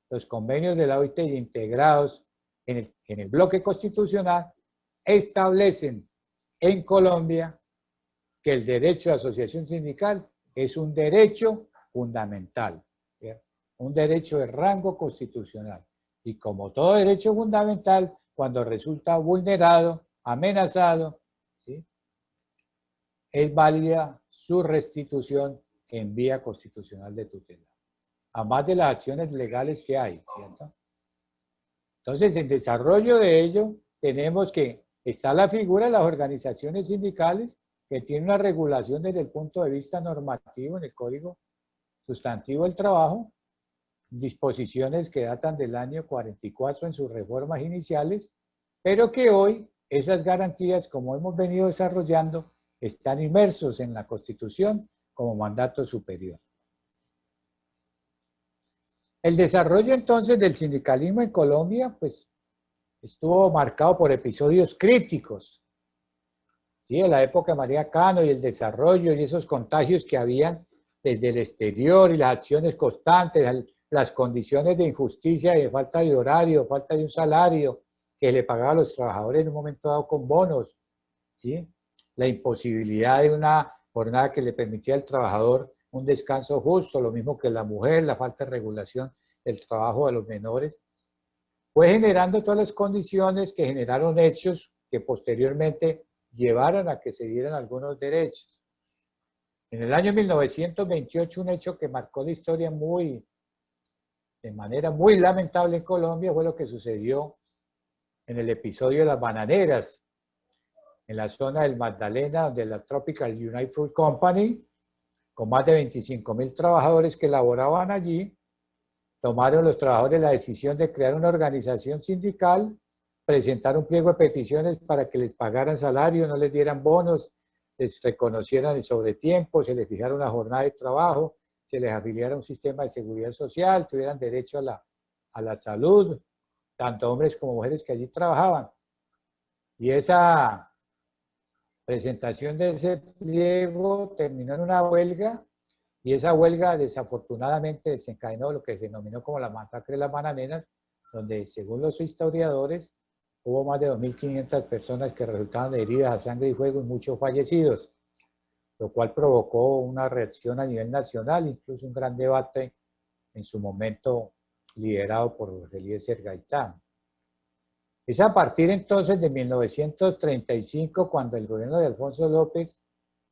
los convenios de la OIT y integrados en el bloque constitucional, establecen en Colombia que el derecho a asociación sindical es un derecho fundamental, ¿sí?, un derecho de rango constitucional. Y como todo derecho fundamental, cuando resulta vulnerado, amenazado, ¿sí?, es válida su restitución en vía constitucional de tutela, además de las acciones legales que hay, ¿cierto? Entonces, en desarrollo de ello, tenemos que está la figura de las organizaciones sindicales, que tiene una regulación desde el punto de vista normativo en el Código Sustantivo del Trabajo, disposiciones que datan del año 44 en sus reformas iniciales, pero que hoy esas garantías, como hemos venido desarrollando, están inmersos en la Constitución como mandato superior. El desarrollo entonces del sindicalismo en Colombia, pues, estuvo marcado por episodios críticos, ¿sí?, en la época de María Cano y el desarrollo y esos contagios que habían desde el exterior y las acciones constantes, las condiciones de injusticia y de falta de horario, falta de un salario que le pagaba a los trabajadores en un momento dado con bonos, ¿sí?, la imposibilidad de una jornada que le permitía al trabajador un descanso justo, lo mismo que la mujer, la falta de regulación del trabajo de los menores, fue generando todas las condiciones que generaron hechos que posteriormente llevaron a que se dieran algunos derechos. En el año 1928, un hecho que marcó la historia de manera muy lamentable en Colombia fue lo que sucedió en el episodio de las bananeras, en la zona del Magdalena, donde la Tropical United Fruit Company, con más de 25,000 trabajadores que laboraban allí, tomaron los trabajadores la decisión de crear una organización sindical, presentar un pliego de peticiones para que les pagaran salario, no les dieran bonos, les reconocieran el sobretiempo, se les fijara una jornada de trabajo, se les afiliara a un sistema de seguridad social, tuvieran derecho a la salud, tanto hombres como mujeres que allí trabajaban. Y esa presentación de ese pliego terminó en una huelga, y esa huelga desafortunadamente desencadenó lo que se denominó como la masacre de las bananeras, donde según los historiadores hubo más de 2.500 personas que resultaron heridas a sangre y fuego y muchos fallecidos, lo cual provocó una reacción a nivel nacional, incluso un gran debate en su momento liderado por Eliezer Gaitán. Es a partir entonces de 1935 cuando el gobierno de Alfonso López,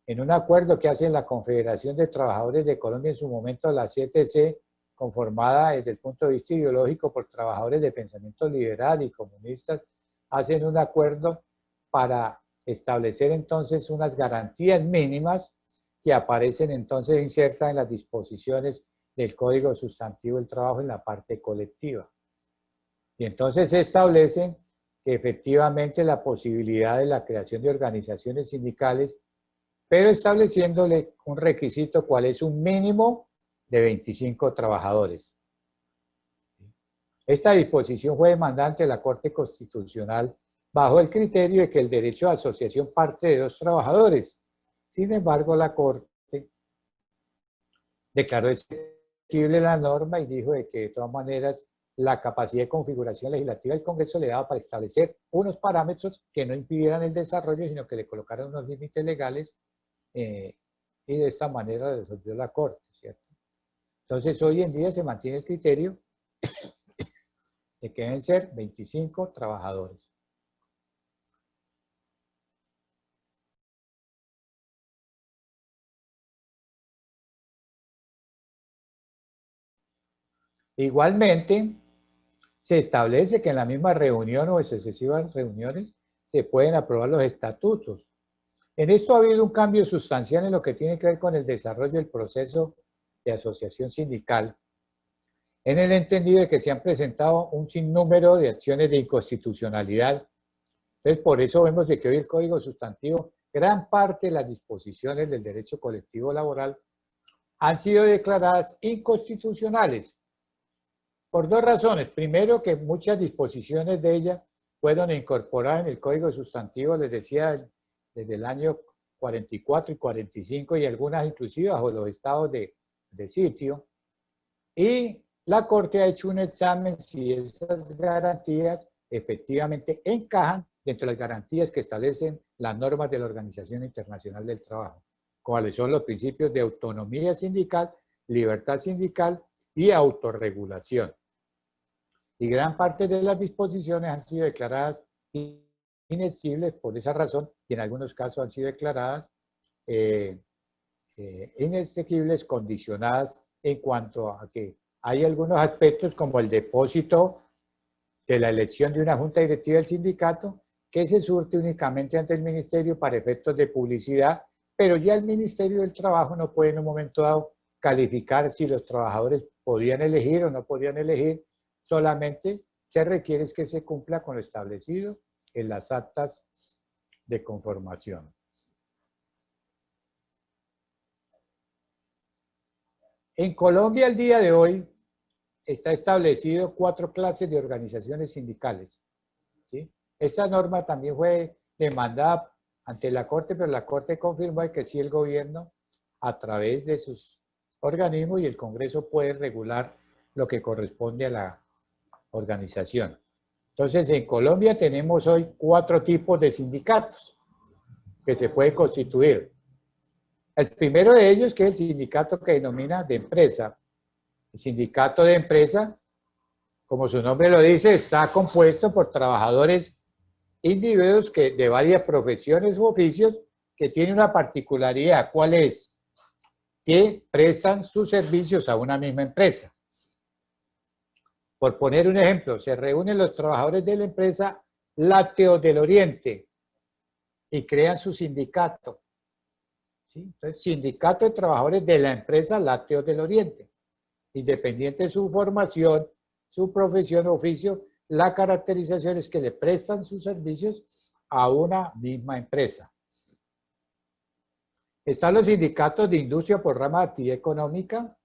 en un acuerdo que hace la Confederación de Trabajadores de Colombia, en su momento la CTC, conformada desde el punto de vista ideológico por trabajadores de pensamiento liberal y comunistas, hacen un acuerdo para establecer entonces unas garantías mínimas que aparecen entonces insertas en las disposiciones del Código Sustantivo del Trabajo en la parte colectiva. Y entonces se establecen que efectivamente la posibilidad de la creación de organizaciones sindicales, pero estableciéndole un requisito, cuál es un mínimo de 25 trabajadores. Esta disposición fue demandante de la Corte Constitucional bajo el criterio de que el derecho a asociación parte de 2 trabajadores. Sin embargo, la Corte declaró exequible la norma y dijo de que de todas maneras la capacidad de configuración legislativa del Congreso le daba para establecer unos parámetros que no impidieran el desarrollo, sino que le colocaran unos límites legales, y de esta manera resolvió la Corte, ¿cierto? Entonces, hoy en día se mantiene el criterio de que deben ser 25 trabajadores. Igualmente, se establece que en la misma reunión o en sucesivas reuniones se pueden aprobar los estatutos. En esto ha habido un cambio sustancial en lo que tiene que ver con el desarrollo del proceso de asociación sindical, en el entendido de que se han presentado un sinnúmero de acciones de inconstitucionalidad. Entonces, por eso vemos de que hoy el Código Sustantivo, gran parte de las disposiciones del derecho colectivo laboral han sido declaradas inconstitucionales por dos razones. Primero, que muchas disposiciones de ella fueron incorporadas en el Código Sustantivo, les decía, desde el año 44 y 45 y algunas inclusive bajo los estados de sitio. Y la Corte ha hecho un examen si esas garantías efectivamente encajan dentro de las garantías que establecen las normas de la Organización Internacional del Trabajo, cuáles son los principios de autonomía sindical, libertad sindical y autorregulación. Y gran parte de las disposiciones han sido declaradas inexequibles por esa razón, y en algunos casos han sido declaradas inexequibles, condicionadas en cuanto a que hay algunos aspectos como el depósito de la elección de una junta directiva del sindicato que se surte únicamente ante el ministerio para efectos de publicidad, pero ya el Ministerio del Trabajo no puede en un momento dado calificar si los trabajadores podían elegir o no podían elegir, solamente se requiere que se cumpla con lo establecido en las actas de conformación. En Colombia, el día de hoy, está establecido 4 clases de organizaciones sindicales, ¿sí? Esta norma también fue demandada ante la Corte, pero la Corte confirmó que sí el gobierno, a través de sus organismos y el Congreso, puede regular lo que corresponde a la organización. Entonces, en Colombia tenemos hoy 4 tipos de sindicatos que se pueden constituir. El primero de ellos, que es el sindicato que denomina de empresa. El sindicato de empresa, como su nombre lo dice, está compuesto por trabajadores, individuos que, de varias profesiones u oficios, que tienen una particularidad. ¿Cuál es? Que prestan sus servicios a una misma empresa. Por poner un ejemplo, se reúnen los trabajadores de la empresa Lácteos del Oriente y crean su sindicato. ¿Sí? Entonces, sindicato de trabajadores de la empresa Lácteos del Oriente. Independiente de su formación, su profesión o oficio, la caracterización es que le prestan sus servicios a una misma empresa. Están los sindicatos de industria por rama de actividad económica,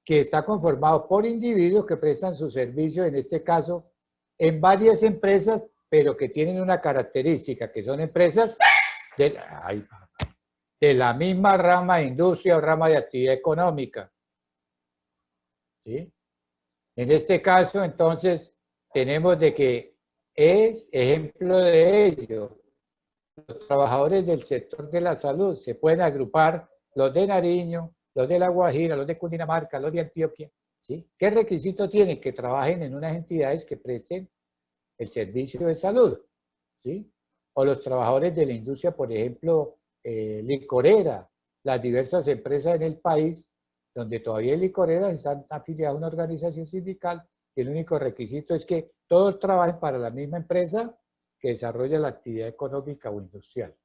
que está conformado por individuos que prestan sus servicios, en este caso, en varias empresas, pero que tienen una característica, que son empresas de la misma rama de industria o rama de actividad económica. ¿Sí? En este caso, entonces, tenemos de que es ejemplo de ello. Los trabajadores del sector de la salud se pueden agrupar, los de Nariño, los de La Guajira, los de Cundinamarca, los de Antioquia. ¿Sí? ¿Qué requisito tienen? Que trabajen en unas entidades que presten el servicio de salud. ¿Sí? O los trabajadores de la industria, por ejemplo, licorera, las diversas empresas en el país donde todavía hay licoreras están afiliadas a una organización sindical y el único requisito es que todos trabajen para la misma empresa que desarrolla la actividad económica o industrial.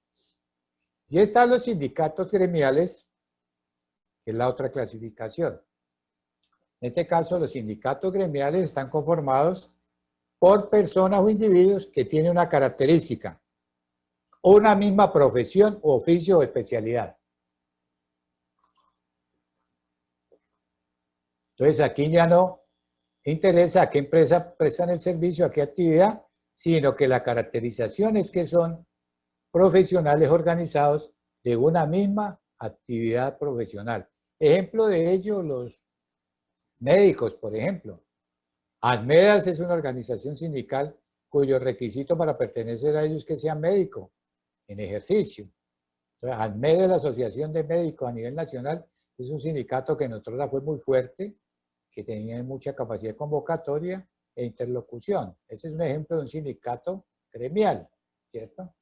Y están los sindicatos gremiales, que es la otra clasificación. En este caso, los sindicatos gremiales están conformados por personas o individuos que tienen una característica, una misma profesión o oficio o especialidad. Entonces, aquí ya no interesa a qué empresa prestan el servicio, a qué actividad, sino que la caracterización es que son profesionales organizados de una misma actividad profesional. Ejemplo de ello, los médicos, por ejemplo. ADMEDAS es una organización sindical cuyo requisito para pertenecer a ellos es que sean médicos en ejercicio. Entonces, ADMEDAS es la Asociación de Médicos a nivel nacional Es un sindicato que en Otrora fue muy fuerte, que tenía mucha capacidad convocatoria e interlocución. Ese es un ejemplo de un sindicato gremial, ¿cierto?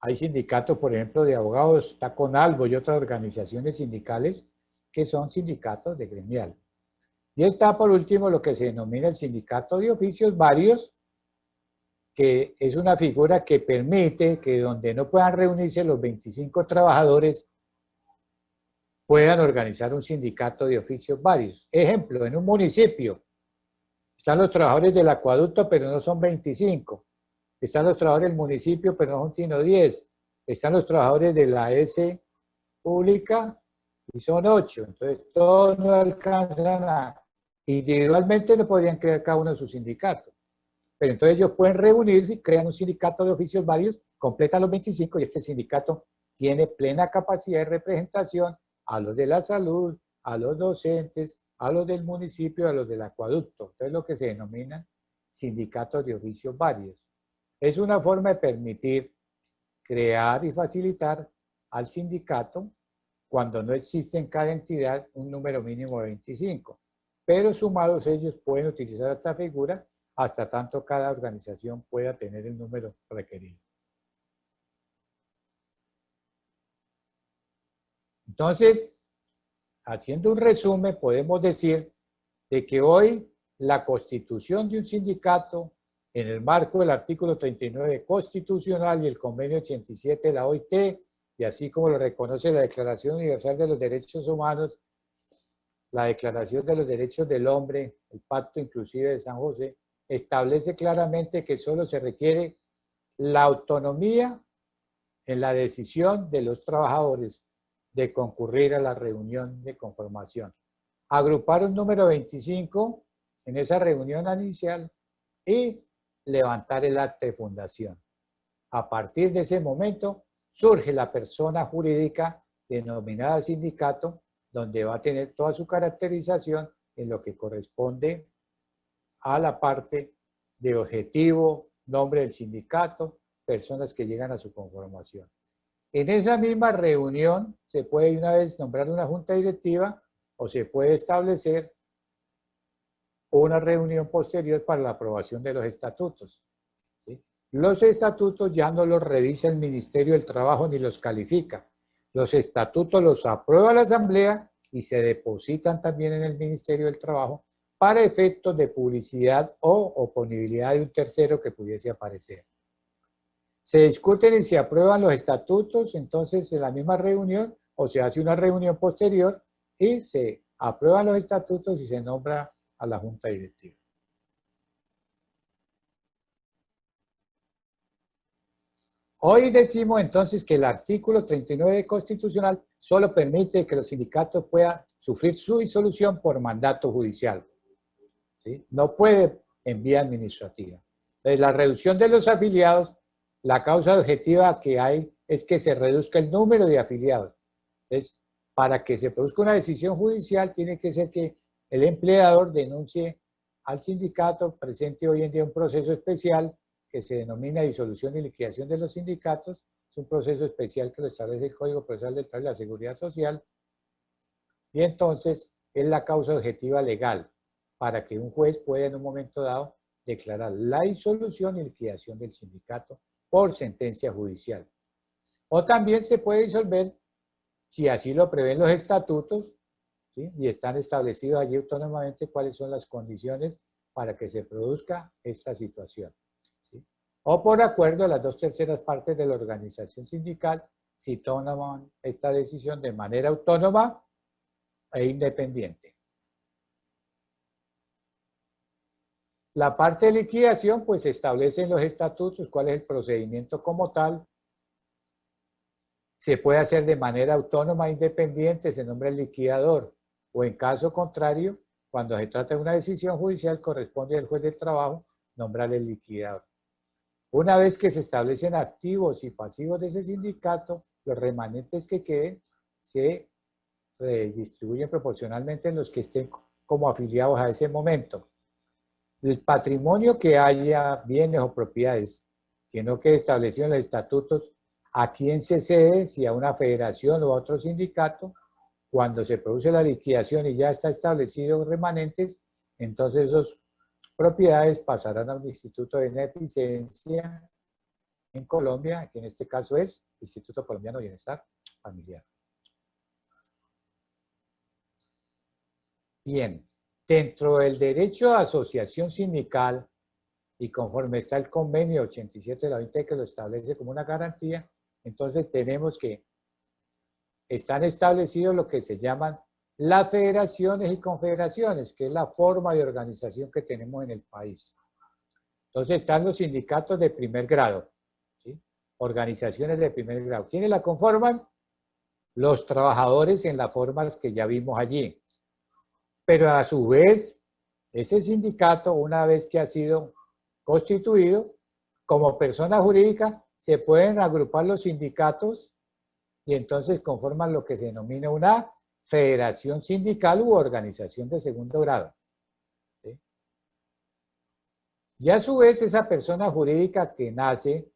Hay sindicatos, por ejemplo, de abogados, está Conalbo y otras organizaciones sindicales que son sindicatos de gremial. Y está, por último, lo que se denomina el sindicato de oficios varios, que es una figura que permite que donde no puedan reunirse los 25 trabajadores, puedan organizar un sindicato de oficios varios. Ejemplo, en un municipio están los trabajadores del acueducto, pero no son 25. Están los trabajadores del municipio, pero no son sino 10. Están los trabajadores de la S pública y son 8. Entonces, todos no alcanzan a... Individualmente no podrían crear cada uno de sus sindicatos. Pero entonces ellos pueden reunirse y crean un sindicato de oficios varios, completan los 25 y este sindicato tiene plena capacidad de representación a los de la salud, a los docentes, a los del municipio, a los del acueducto. Entonces lo que se denominan sindicatos de oficios varios. Es una forma de permitir crear y facilitar al sindicato cuando no existe en cada entidad un número mínimo de 25. Pero sumados ellos pueden utilizar esta figura hasta tanto cada organización pueda tener el número requerido. Entonces, haciendo un resumen, podemos decir de que hoy la constitución de un sindicato en el marco del artículo 39 constitucional y el convenio 87 de la OIT, y así como lo reconoce la Declaración Universal de los Derechos Humanos, la Declaración de los Derechos del Hombre, el Pacto inclusive de San José, establece claramente que solo se requiere la autonomía en la decisión de los trabajadores de concurrir a la reunión de conformación. Agrupar un número 25 en esa reunión inicial y levantar el acta de fundación. A partir de ese momento surge la persona jurídica denominada sindicato, donde va a tener toda su caracterización en lo que corresponde a la parte de objetivo, nombre del sindicato, personas que llegan a su conformación. En esa misma reunión se puede una vez nombrar una junta directiva o se puede establecer una reunión posterior para la aprobación de los estatutos. ¿Sí? Los estatutos ya no los revisa el Ministerio del Trabajo ni los califica. Los estatutos los aprueba la Asamblea y se depositan también en el Ministerio del Trabajo para efectos de publicidad o oponibilidad de un tercero que pudiese aparecer. Se discuten y se aprueban los estatutos, entonces en la misma reunión, o se hace una reunión posterior y se aprueban los estatutos y se nombra a la Junta Directiva. Hoy decimos entonces que el artículo 39 constitucional solo permite que los sindicatos puedan sufrir su disolución por mandato judicial. ¿Sí? No puede en vía administrativa. Entonces, la reducción de los afiliados, la causa objetiva que hay es que se reduzca el número de afiliados. Entonces, para que se produzca una decisión judicial, tiene que ser que el empleador denuncie al sindicato, presente hoy en día un proceso especial que se denomina disolución y liquidación de los sindicatos. Es un proceso especial que lo establece el Código Procesal del Trabajo y la Seguridad Social. Y entonces es la causa objetiva legal para que un juez pueda en un momento dado declarar la disolución y liquidación del sindicato por sentencia judicial. O también se puede disolver si así lo prevén los estatutos, ¿sí? Y están establecidos allí autónomamente cuáles son las condiciones para que se produzca esta situación. ¿Sí? O por acuerdo de las 2/3 partes de la organización sindical, si toman esta decisión de manera autónoma e independiente. La parte de liquidación, pues establece en los estatutos cuál es el procedimiento como tal. Se puede hacer de manera autónoma e independiente, se nombra el liquidador. O en caso contrario, cuando se trata de una decisión judicial, corresponde al juez del trabajo nombrar el liquidador. Una vez que se establecen activos y pasivos de ese sindicato, los remanentes que queden se redistribuyen proporcionalmente en los que estén como afiliados a ese momento. El patrimonio que haya, bienes o propiedades, que no quede establecido en los estatutos, a quién se cede, si a una federación o a otro sindicato, cuando se produce la liquidación y ya está establecido remanentes, entonces esas propiedades pasarán a un instituto de beneficencia en Colombia, que en este caso es Instituto Colombiano de Bienestar Familiar. Bien, dentro del derecho a asociación sindical, y conforme está el convenio 87 de la OIT que lo establece como una garantía, entonces tenemos que están establecidos lo que se llaman las federaciones y confederaciones, que es la forma de organización que tenemos en el país. Entonces están los sindicatos de primer grado, ¿sí? Organizaciones de primer grado. ¿Quiénes la conforman? Los trabajadores en las formas que ya vimos allí. Pero a su vez, ese sindicato, una vez que ha sido constituido, como persona jurídica, se pueden agrupar los sindicatos y entonces conforman lo que se denomina una federación sindical u organización de segundo grado. ¿Sí? Y a su vez, esa persona jurídica que nace,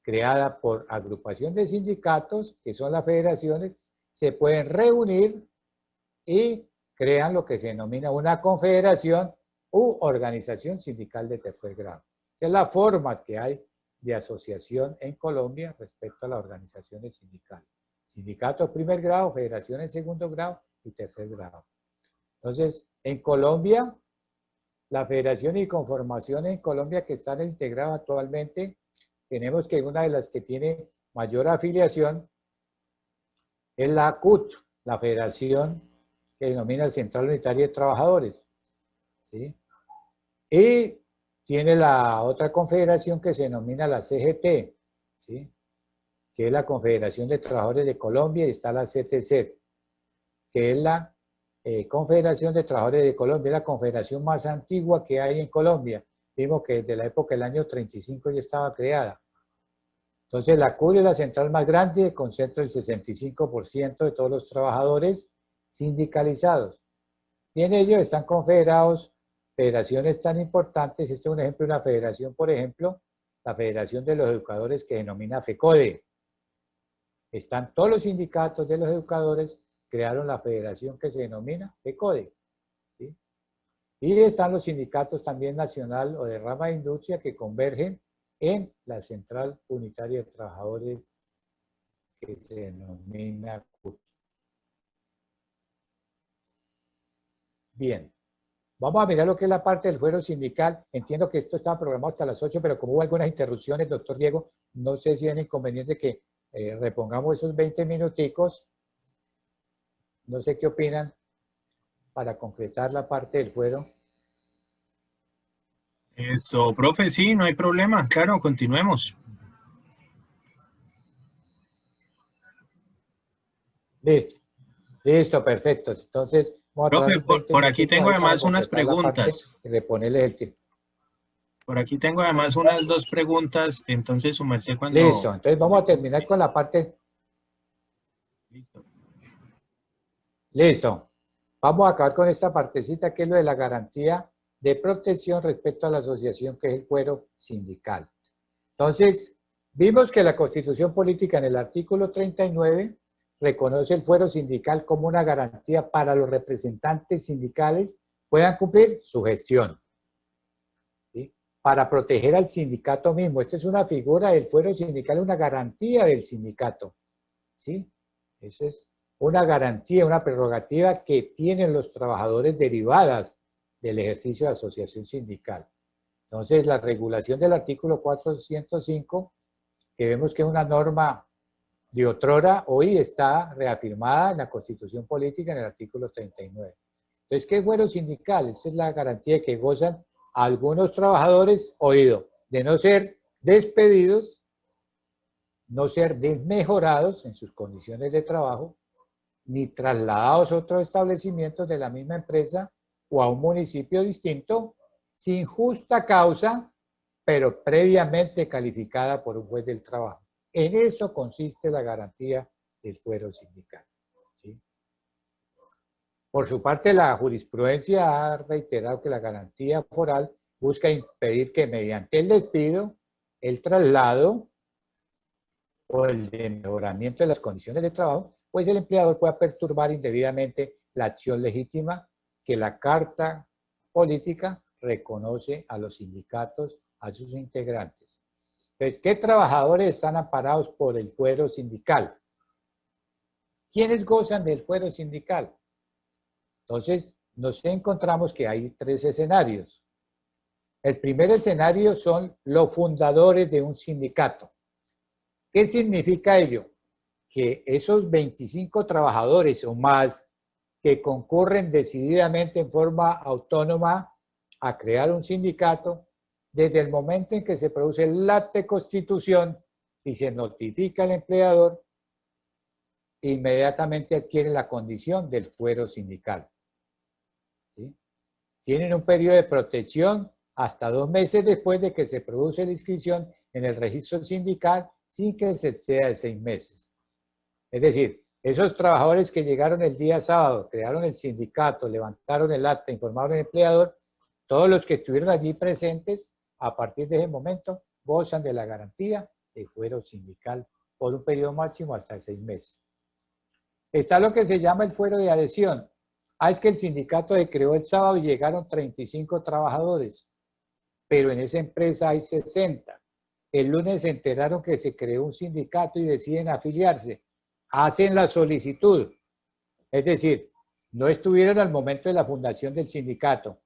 creada por agrupación de sindicatos, que son las federaciones, se pueden reunir y crean lo que se denomina una confederación u organización sindical de tercer grado. Que es las formas que hay de asociación en Colombia respecto a las organizaciones sindicales. Sindicatos primer grado, federaciones segundo grado y tercer grado. Entonces, en Colombia, la federación y conformación en Colombia que están integradas actualmente, tenemos que una de las que tiene mayor afiliación es la CUT, la Federación que denomina Central Unitaria de Trabajadores, ¿sí? Y tiene la otra confederación que se denomina la CGT, ¿sí? Que es la Confederación de Trabajadores de Colombia, y está la CTC, que es la Confederación de Trabajadores de Colombia, es la confederación más antigua que hay en Colombia. Vimos que desde la época del año 35 ya estaba creada. Entonces la CUT es la central más grande, concentra el 65% de todos los trabajadores sindicalizados. Y en ellos están confederados federaciones tan importantes. Este es un ejemplo de una federación, por ejemplo, la Federación de los Educadores que denomina FECODE. Están todos los sindicatos de los educadores, crearon la federación que se denomina FECODE. ¿Sí? Y están los sindicatos también nacional o de rama de industria que convergen en la Central Unitaria de Trabajadores que se denomina CUT. Bien, vamos a mirar lo que es la parte del fuero sindical. Entiendo que esto estaba programado hasta las 8, pero como hubo algunas interrupciones, doctor Diego, no sé si es inconveniente que repongamos esos 20 minuticos. No sé qué opinan para concretar la parte del fuero. Esto, profe, sí, no hay problema. Claro, continuemos. Listo, listo, perfecto. Entonces, vamos a Profe, tomar 20 por aquí minuticos tengo ahí para además unas concretar la parte preguntas. y reponerles el tiempo. Por aquí tengo además unas dos preguntas, entonces su merced Listo, cuando entonces vamos a esté terminar con la parte. listo. Listo. Vamos a acabar con esta partecita que es lo de la garantía de protección respecto a la asociación que es el fuero sindical. Entonces, vimos que la Constitución Política en el artículo 39 reconoce el fuero sindical como una garantía para los representantes sindicales puedan cumplir su gestión, ¿sí? Para proteger al sindicato mismo. Esta es una figura del fuero sindical, una garantía del sindicato, ¿sí? Eso es una garantía, una prerrogativa que tienen los trabajadores derivadas del ejercicio de asociación sindical. Entonces, la regulación del artículo 405, que vemos que es una norma de otrora, hoy está reafirmada en la Constitución Política en el artículo 39. Entonces, ¿qué es fuero sindical? Esa es la garantía de que gozan algunos trabajadores, oído, de no ser despedidos, no ser desmejorados en sus condiciones de trabajo, ni trasladados a otros establecimientos de la misma empresa o a un municipio distinto, sin justa causa, pero previamente calificada por un juez del trabajo. En eso consiste la garantía del fuero sindical, ¿sí? Por su parte, la jurisprudencia ha reiterado que la garantía foral busca impedir que mediante el despido, el traslado o el mejoramiento de las condiciones de trabajo pues el empleador pueda perturbar indebidamente la acción legítima que la Carta Política reconoce a los sindicatos, a sus integrantes. Entonces, ¿qué trabajadores están amparados por el fuero sindical? ¿Quiénes gozan del fuero sindical? Entonces, nos encontramos que hay tres escenarios. El primer escenario son los fundadores de un sindicato. ¿Qué significa ello? Que esos 25 trabajadores o más que concurren decididamente en forma autónoma a crear un sindicato, desde el momento en que se produce el acto de constitución y se notifica al empleador, inmediatamente adquieren la condición del fuero sindical. ¿Sí? Tienen un periodo de protección hasta 2 meses después de que se produce la inscripción en el registro sindical sin que se exceda de 6 meses. Es decir, esos trabajadores que llegaron el día sábado, crearon el sindicato, levantaron el acta, informaron al empleador, todos los que estuvieron allí presentes, a partir de ese momento, gozan de la garantía de fuero sindical por un periodo máximo hasta 6 meses. Está lo que se llama el fuero de adhesión. Es que el sindicato se creó el sábado y llegaron 35 trabajadores, pero en esa empresa hay 60. El lunes se enteraron que se creó un sindicato y deciden afiliarse. Hacen la solicitud. Es decir, no estuvieron al momento de la fundación del sindicato,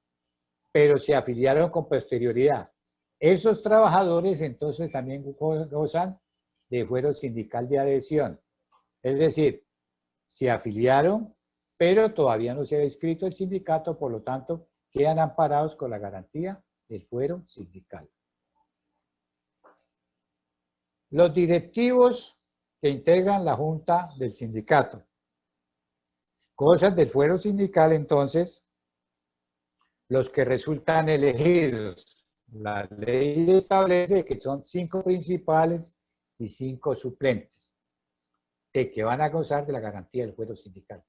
pero se afiliaron con posterioridad. Esos trabajadores entonces también gozan de fuero sindical de adhesión. Es decir, se afiliaron, pero todavía no se ha inscrito el sindicato, por lo tanto, quedan amparados con la garantía del fuero sindical. Los directivos que integran la junta del sindicato. Gozan del fuero sindical, entonces, los que resultan elegidos. La ley establece que son 5 principales y 5 suplentes, de que van a gozar de la garantía del fuero sindical.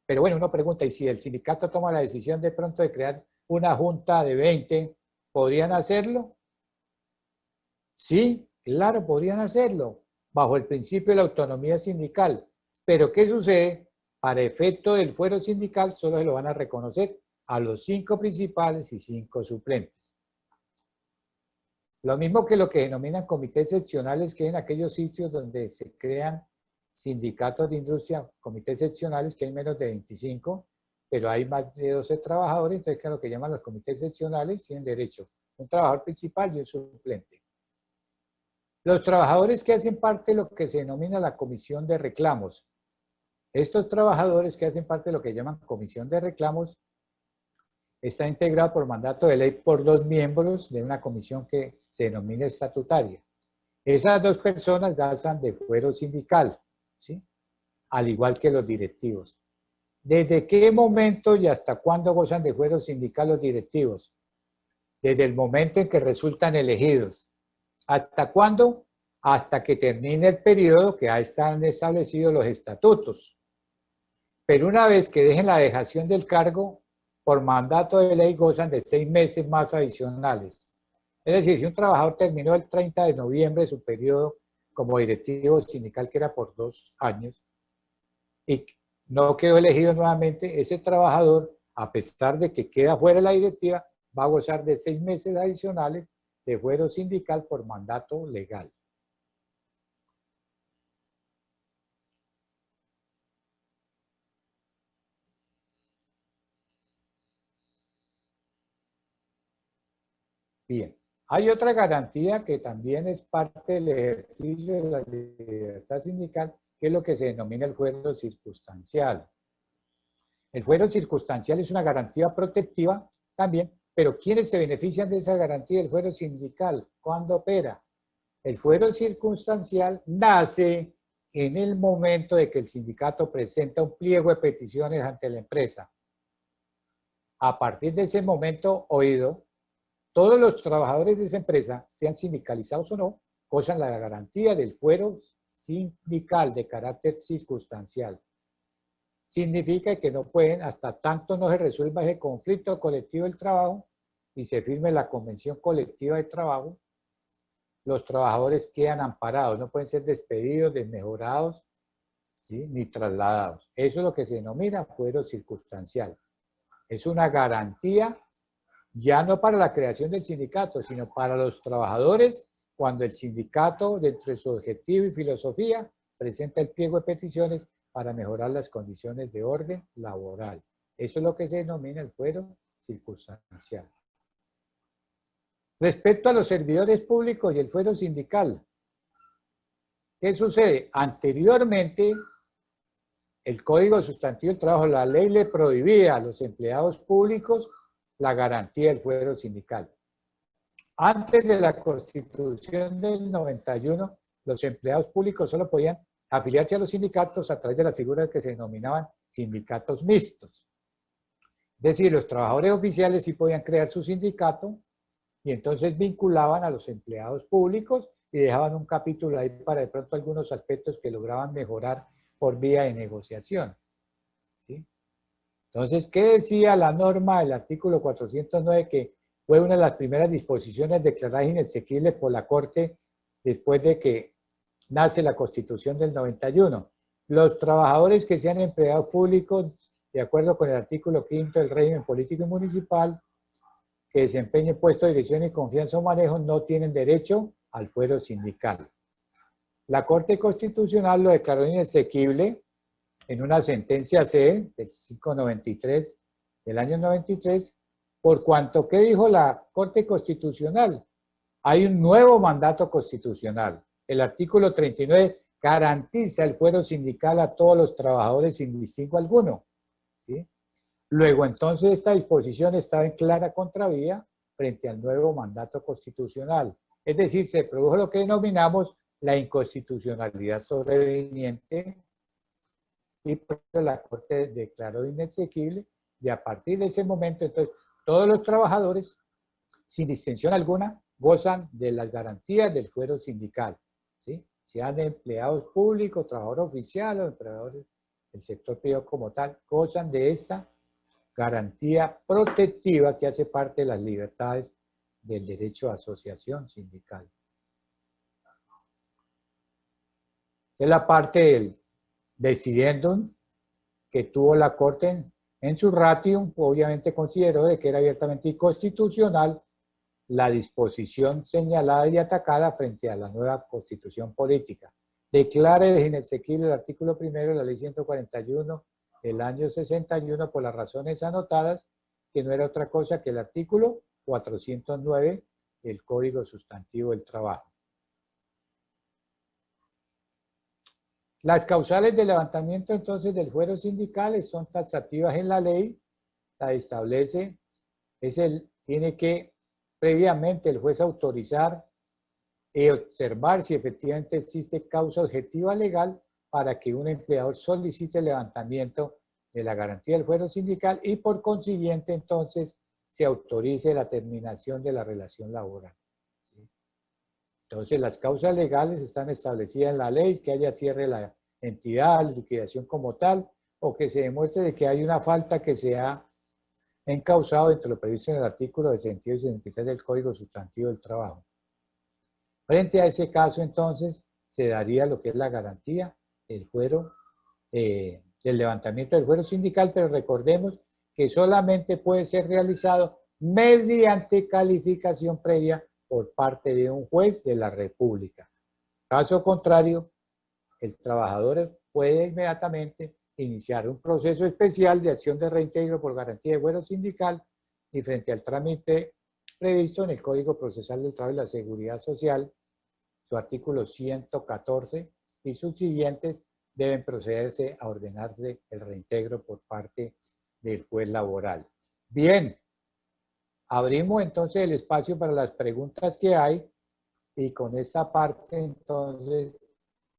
Pero bueno, uno pregunta, ¿y si el sindicato toma la decisión de pronto de crear una junta de 20, ¿podrían hacerlo? Sí, claro, podrían hacerlo, bajo el principio de la autonomía sindical. Pero ¿qué sucede? Para efecto del fuero sindical solo se lo van a reconocer a los 5 principales y 5 suplentes. Lo mismo que lo que denominan comités seccionales, que hay en aquellos sitios donde se crean sindicatos de industria, comités seccionales, que hay menos de 25, pero hay más de 12 trabajadores, entonces que lo que llaman los comités seccionales tienen derecho un trabajador principal y un suplente. Los trabajadores que hacen parte de lo que se denomina la comisión de reclamos. Estos trabajadores que hacen parte de lo que llaman comisión de reclamos está integrado por mandato de ley por 2 miembros de una comisión que se denomina estatutaria. Esas 2 personas gozan de fuero sindical, ¿sí? Al igual que los directivos. ¿Desde qué momento y hasta cuándo gozan de fuero sindical los directivos? Desde el momento en que resultan elegidos. ¿Hasta cuándo? Hasta que termine el periodo que ahí están establecidos los estatutos. Pero una vez que dejen la dejación del cargo, por mandato de ley gozan de 6 meses más adicionales. Es decir, si un trabajador terminó el 30 de noviembre su periodo como directivo sindical, que era por 2 años, y no quedó elegido nuevamente, ese trabajador, a pesar de que queda fuera de la directiva, va a gozar de 6 meses adicionales de fuero sindical por mandato legal. Bien, hay otra garantía que también es parte del ejercicio de la libertad sindical, que es lo que se denomina el fuero circunstancial. El fuero circunstancial es una garantía protectiva también, pero ¿quiénes se benefician de esa garantía del fuero sindical? ¿Cuándo opera? El fuero circunstancial nace en el momento de que el sindicato presenta un pliego de peticiones ante la empresa. A partir de ese momento oído, todos los trabajadores de esa empresa, sean sindicalizados o no, gozan la garantía del fuero sindical de carácter circunstancial. Significa que no pueden, hasta tanto no se resuelva ese conflicto colectivo del trabajo y se firme la convención colectiva de trabajo, los trabajadores quedan amparados, no pueden ser despedidos, desmejorados, ¿sí? Ni trasladados. Eso es lo que se denomina fuero circunstancial. Es una garantía ya no para la creación del sindicato, sino para los trabajadores cuando el sindicato, dentro de su objetivo y filosofía, presenta el pliego de peticiones para mejorar las condiciones de orden laboral. Eso es lo que se denomina el fuero circunstancial. Respecto a los servidores públicos y el fuero sindical, ¿qué sucede? Anteriormente, el Código Sustantivo del Trabajo, la ley le prohibía a los empleados públicos la garantía del fuero sindical. Antes de la Constitución del 91, los empleados públicos solo podían afiliarse a los sindicatos a través de las figuras que se denominaban sindicatos mixtos. Es decir, los trabajadores oficiales sí podían crear su sindicato y entonces vinculaban a los empleados públicos y dejaban un capítulo ahí para de pronto algunos aspectos que lograban mejorar por vía de negociación. ¿Sí? Entonces, ¿qué decía la norma del artículo 409 que fue una de las primeras disposiciones declaradas inexequibles por la Corte después de que nace la Constitución del 91? Los trabajadores que sean empleados públicos, de acuerdo con el artículo 5 del régimen político y municipal, que desempeñen puestos de dirección y confianza o manejo, no tienen derecho al fuero sindical. La Corte Constitucional lo declaró inexequible en una sentencia C del 593 del año 93, por cuanto, ¿qué dijo la Corte Constitucional? Hay un nuevo mandato constitucional. El artículo 39 garantiza el fuero sindical a todos los trabajadores sin distingo alguno. ¿Sí? Luego, entonces, esta disposición estaba en clara contravía frente al nuevo mandato constitucional. Es decir, se produjo lo que denominamos la inconstitucionalidad sobreviniente y la Corte declaró inexequible y a partir de ese momento, entonces, todos los trabajadores, sin distinción alguna, gozan de las garantías del fuero sindical, ¿sí? Sean empleados públicos, trabajadores oficiales o empleadores del sector privado como tal, gozan de esta garantía protectiva que hace parte de las libertades del derecho a asociación sindical. Es la parte del decidendum que tuvo la Corte en su ratio, obviamente consideró de que era abiertamente inconstitucional la disposición señalada y atacada frente a la nueva Constitución política. Declara inexequible el artículo 1 de la Ley 141 del año 61 por las razones anotadas, que no era otra cosa que el artículo 409 del Código Sustantivo del Trabajo. Las causales de levantamiento entonces del fuero sindical son taxativas en la ley, la establece, tiene que previamente el juez autorizar y observar si efectivamente existe causa objetiva legal para que un empleador solicite el levantamiento de la garantía del fuero sindical y por consiguiente entonces se autorice la terminación de la relación laboral. Entonces las causas legales están establecidas en la ley, que haya cierre de la entidad, liquidación como tal, o que se demuestre de que hay una falta que se ha encausado entre lo previsto en el artículo 62 y 63 del Código Sustantivo del Trabajo. Frente a ese caso, entonces, se daría lo que es la garantía del fuero, del levantamiento del fuero sindical, pero recordemos que solamente puede ser realizado mediante calificación previa por parte de un juez de la República. Caso contrario, el trabajador puede inmediatamente iniciar un proceso especial de acción de reintegro por garantía de fuero sindical y frente al trámite previsto en el Código Procesal del Trabajo y la Seguridad Social, su artículo 114 y sus siguientes deben procederse a ordenarse el reintegro por parte del juez laboral. Bien, abrimos entonces el espacio para las preguntas que hay y con esta parte entonces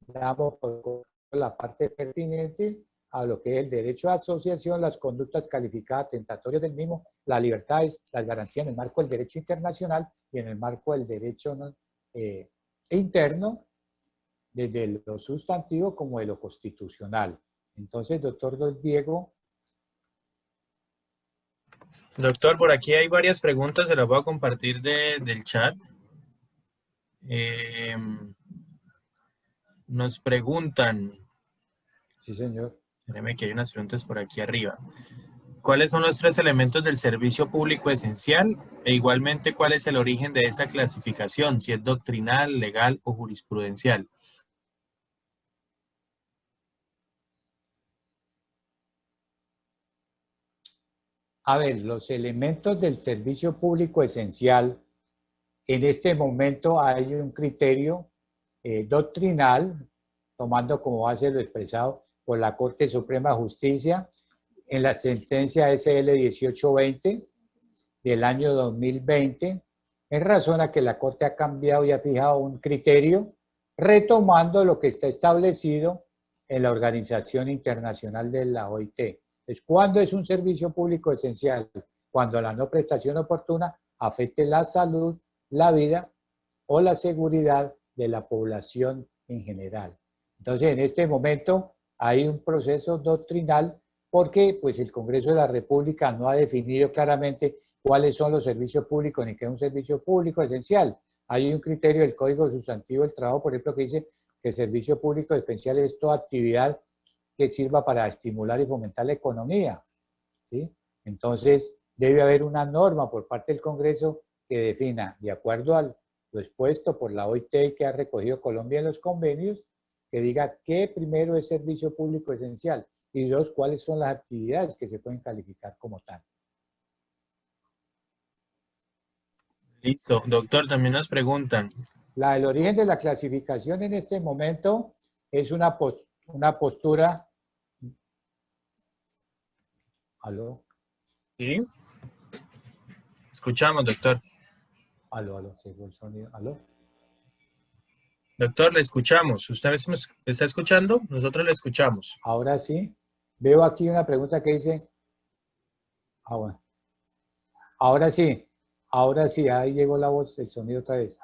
damos por la parte pertinente a lo que es el derecho a asociación, las conductas calificadas tentatorias del mismo, las libertades, las garantías en el marco del derecho internacional y en el marco del derecho interno, desde lo sustantivo como de lo constitucional. Entonces, doctor Don Diego. Doctor, por aquí hay varias preguntas, se las voy a compartir del chat. Nos preguntan, Sí, señor. Déjeme que hay unas preguntas por aquí arriba. ¿Cuáles son los 3 elementos del servicio público esencial? E igualmente, ¿cuál es el origen de esa clasificación? Si es doctrinal, legal o jurisprudencial. A ver, los elementos del servicio público esencial, en este momento hay un criterio doctrinal, tomando como base lo expresado por la Corte Suprema de Justicia en la sentencia SL 1820 del año 2020, en razón a que la Corte ha cambiado y ha fijado un criterio retomando lo que está establecido en la Organización Internacional de la OIT. Entonces, ¿cuándo es un servicio público esencial? Cuando la no prestación oportuna afecte la salud, la vida o la seguridad de la población en general. Entonces, en este momento hay un proceso doctrinal porque pues, el Congreso de la República no ha definido claramente cuáles son los servicios públicos ni qué es un servicio público esencial. Hay un criterio del Código Sustantivo del Trabajo, por ejemplo, que dice que el servicio público esencial es toda actividad que sirva para estimular y fomentar la economía, ¿sí? Entonces, debe haber una norma por parte del Congreso que defina, de acuerdo a lo expuesto por la OIT que ha recogido Colombia en los convenios, que diga qué primero es servicio público esencial y dos, cuáles son las actividades que se pueden calificar como tal. Listo. Doctor, también nos preguntan. El origen de la clasificación en este momento es una postura. ¿Aló? ¿Sí? Escuchamos, doctor. Aló, se fue el sonido. ¿Aló? Doctor, le escuchamos. ¿Usted me está escuchando? Nosotros le escuchamos. Ahora sí. Veo aquí una pregunta que dice. Bueno. Ahora sí, ahí llegó la voz, el sonido otra vez.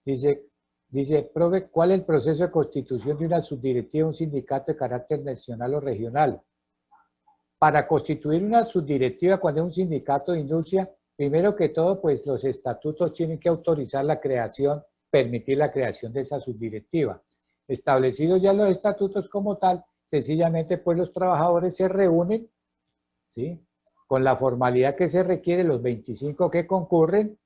Dice, profe, ¿cuál es el proceso de constitución de una subdirectiva de un sindicato de carácter nacional o regional? Para constituir una subdirectiva cuando es un sindicato de industria, primero que todo, pues los estatutos tienen que autorizar la creación, permitir la creación de esa subdirectiva. Establecidos ya los estatutos como tal, sencillamente pues los trabajadores se reúnen, ¿sí? Con la formalidad que se requiere, los 25 que concurren,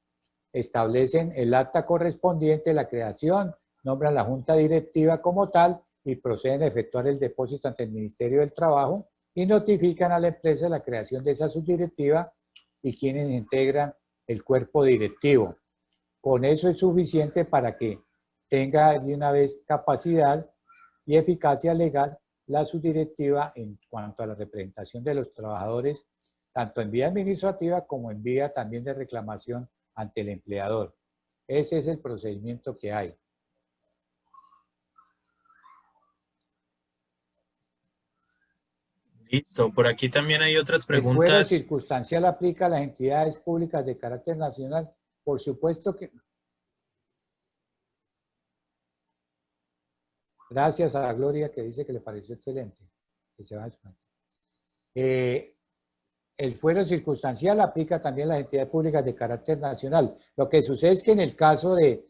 establecen el acta correspondiente, la creación, nombran la junta directiva como tal y proceden a efectuar el depósito ante el Ministerio del Trabajo y notifican a la empresa la creación de esa subdirectiva y quienes integran el cuerpo directivo. Con eso es suficiente para que tenga de una vez capacidad y eficacia legal la subdirectiva en cuanto a la representación de los trabajadores, tanto en vía administrativa como en vía también de reclamación ante el empleador. Ese es el procedimiento que hay. Listo. Por aquí también hay otras preguntas. ¿El fuero circunstancial aplica a las entidades públicas de carácter nacional? Por supuesto que... Gracias a Gloria que dice que le pareció excelente. Que se va a el fuero circunstancial aplica también a las entidades públicas de carácter nacional. Lo que sucede es que en el caso del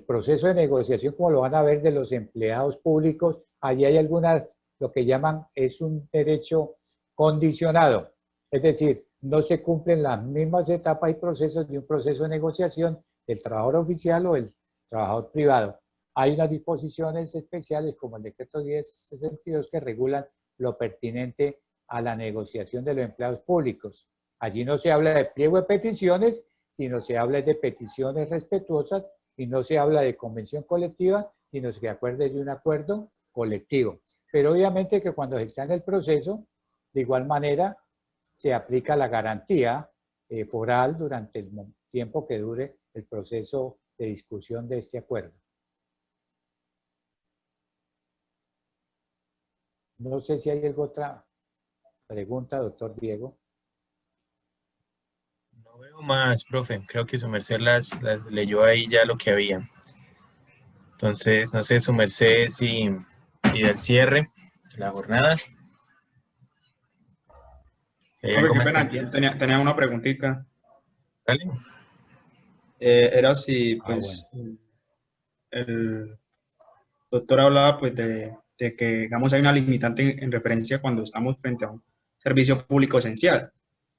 proceso de negociación, como lo van a ver de los empleados públicos, allí hay algunas, lo que llaman, es un derecho condicionado. Es decir, no se cumplen las mismas etapas y procesos de un proceso de negociación del trabajador oficial o el trabajador privado. Hay unas disposiciones especiales como el decreto 1062 que regulan lo pertinente a la negociación de los empleados públicos. Allí no se habla de pliego de peticiones, sino se habla de peticiones respetuosas y no se habla de convención colectiva, sino que se acuerde de un acuerdo colectivo. Pero obviamente que cuando se está en el proceso, de igual manera, se aplica la garantía foral durante el tiempo que dure el proceso de discusión de este acuerdo. No sé si hay alguna otra pregunta, doctor Diego. No veo más, profe. Creo que su merced las leyó ahí ya lo que había. Entonces, no sé, su merced si del cierre de la jornada. Si hay algo Qué más pena, yo tenía una preguntita. ¿Vale? Era si, pues, el doctor hablaba, pues, de de que, digamos, hay una limitante en referencia cuando estamos frente a un servicio público esencial,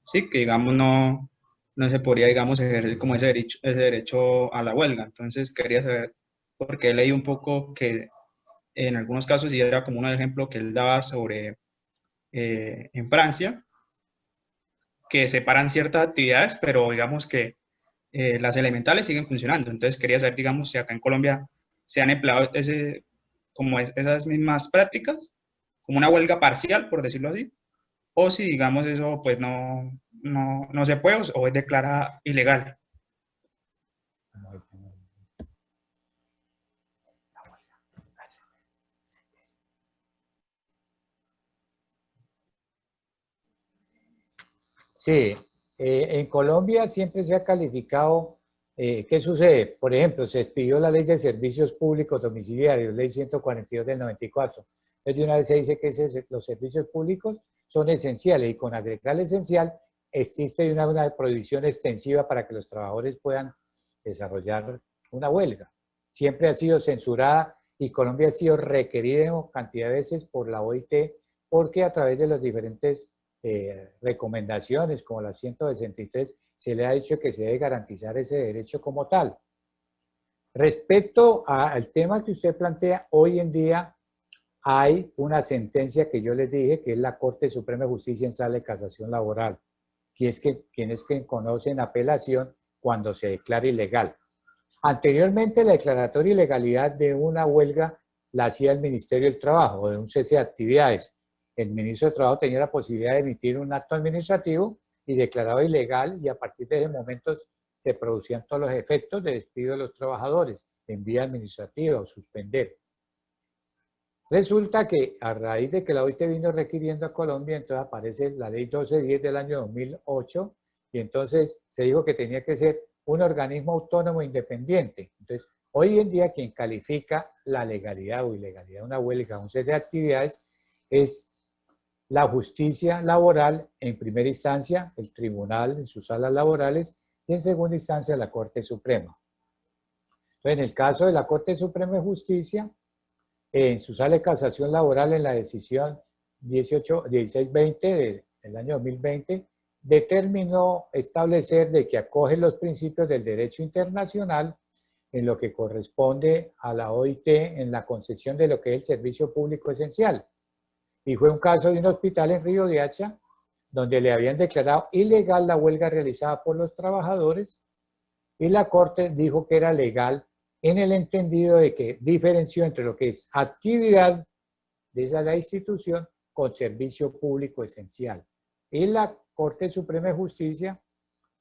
¿sí? Que, digamos, no se podría, digamos, ejercer como ese derecho a la huelga. Entonces, quería saber, porque leí un poco que en algunos casos, y era como un ejemplo que él daba sobre en Francia, que separan ciertas actividades, pero digamos que las elementales siguen funcionando. Entonces quería saber, digamos, si acá en Colombia se han empleado esas mismas prácticas, como una huelga parcial, por decirlo así, o si, digamos, eso pues no se puede o es declarada ilegal. Sí, en Colombia siempre se ha calificado, ¿qué sucede? Por ejemplo, se expidió la Ley de Servicios Públicos Domiciliarios, Ley 142 del 94. Entonces, de una vez se dice que los servicios públicos son esenciales y con agregar esencial existe una prohibición extensiva para que los trabajadores puedan desarrollar una huelga. Siempre ha sido censurada y Colombia ha sido requerida en cantidad de veces por la OIT porque a través de los diferentes recomendaciones como la 163 se le ha dicho que se debe garantizar ese derecho como tal. Respecto al tema que usted plantea, hoy en día hay una sentencia que yo les dije que es la Corte Suprema de Justicia en sala de casación laboral, que es quienes conocen apelación cuando se declara ilegal. Anteriormente la declaratoria de ilegalidad de una huelga la hacía el Ministerio del Trabajo o de un cese de actividades. El ministro de Trabajo tenía la posibilidad de emitir un acto administrativo y declaraba ilegal y a partir de ese momento se producían todos los efectos de despido de los trabajadores en vía administrativa o suspender. Resulta que a raíz de que la OIT vino requiriendo a Colombia, entonces aparece la ley 1210 del año 2008 y entonces se dijo que tenía que ser un organismo autónomo independiente. Entonces, hoy en día quien califica la legalidad o ilegalidad de una huelga o un cese de actividades es la justicia laboral en primera instancia, el tribunal en sus salas laborales y en segunda instancia la Corte Suprema. Entonces, en el caso de la Corte Suprema de Justicia, en su sala de casación laboral en la decisión 1620 del año 2020, determinó establecer de que acoge los principios del derecho internacional en lo que corresponde a la OIT en la concesión de lo que es el servicio público esencial. Y fue un caso de un hospital en Río de Hacha, donde le habían declarado ilegal la huelga realizada por los trabajadores y la Corte dijo que era legal en el entendido de que diferenció entre lo que es actividad de esa institución con servicio público esencial. Y la Corte Suprema de Justicia,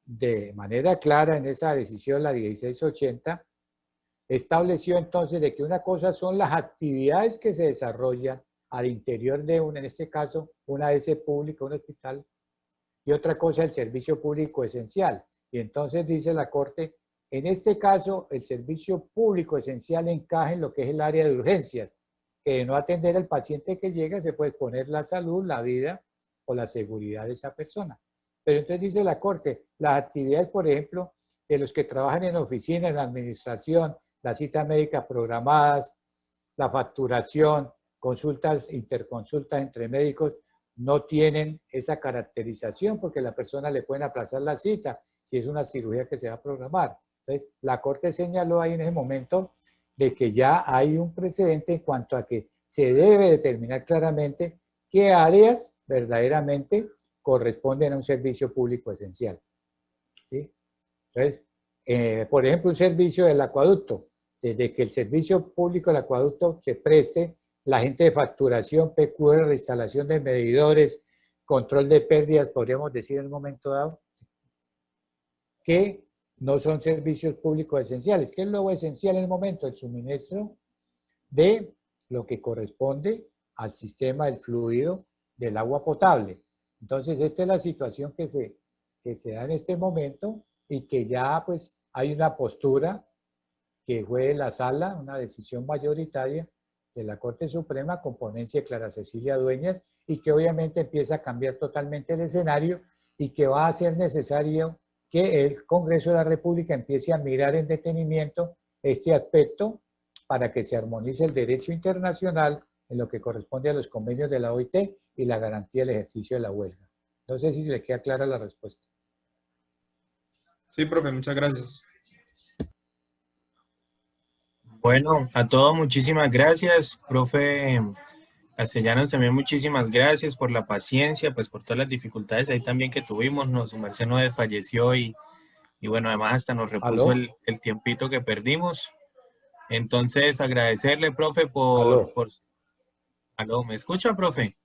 de manera clara en esa decisión, la 1680, estableció entonces de que una cosa son las actividades que se desarrollan al interior de en este caso, una AS pública, un hospital, y otra cosa el servicio público esencial. Y entonces dice la Corte, en este caso, el servicio público esencial encaja en lo que es el área de urgencias, que de no atender al paciente que llega se puede exponer la salud, la vida o la seguridad de esa persona. Pero entonces dice la Corte, las actividades, por ejemplo, de los que trabajan en oficina, en la administración, las citas médicas programadas, la facturación, consultas, interconsultas entre médicos, no tienen esa caracterización porque la persona le pueden aplazar la cita si es una cirugía que se va a programar. Entonces, la Corte señaló ahí en ese momento de que ya hay un precedente en cuanto a que se debe determinar claramente qué áreas verdaderamente corresponden a un servicio público esencial. ¿Sí? Entonces, por ejemplo, un servicio del acueducto, desde que el servicio público del acueducto se preste, la gente de facturación, PQR, reinstalación de medidores, control de pérdidas, podríamos decir en un momento dado, que no son servicios públicos esenciales. ¿Qué es lo esencial en el momento? El suministro de lo que corresponde al sistema del fluido del agua potable. Entonces, esta es la situación que se da en este momento y que ya pues hay una postura que fue de la sala, una decisión mayoritaria de la Corte Suprema con ponencia de Clara Cecilia Dueñas y que obviamente empieza a cambiar totalmente el escenario y que va a ser necesario que el Congreso de la República empiece a mirar en detenimiento este aspecto para que se armonice el derecho internacional en lo que corresponde a los convenios de la OIT y la garantía del ejercicio de la huelga. No sé si le queda clara la respuesta. Sí, profe, muchas gracias. Bueno, a todos muchísimas gracias, profe Castellanos, también muchísimas gracias por la paciencia, pues por todas las dificultades ahí también que tuvimos, su merced no desfalleció y bueno, además hasta nos repuso ¿Aló? el tiempito que perdimos. Entonces, agradecerle, profe, ¿Aló? ¿Aló? ¿Me escucha, profe?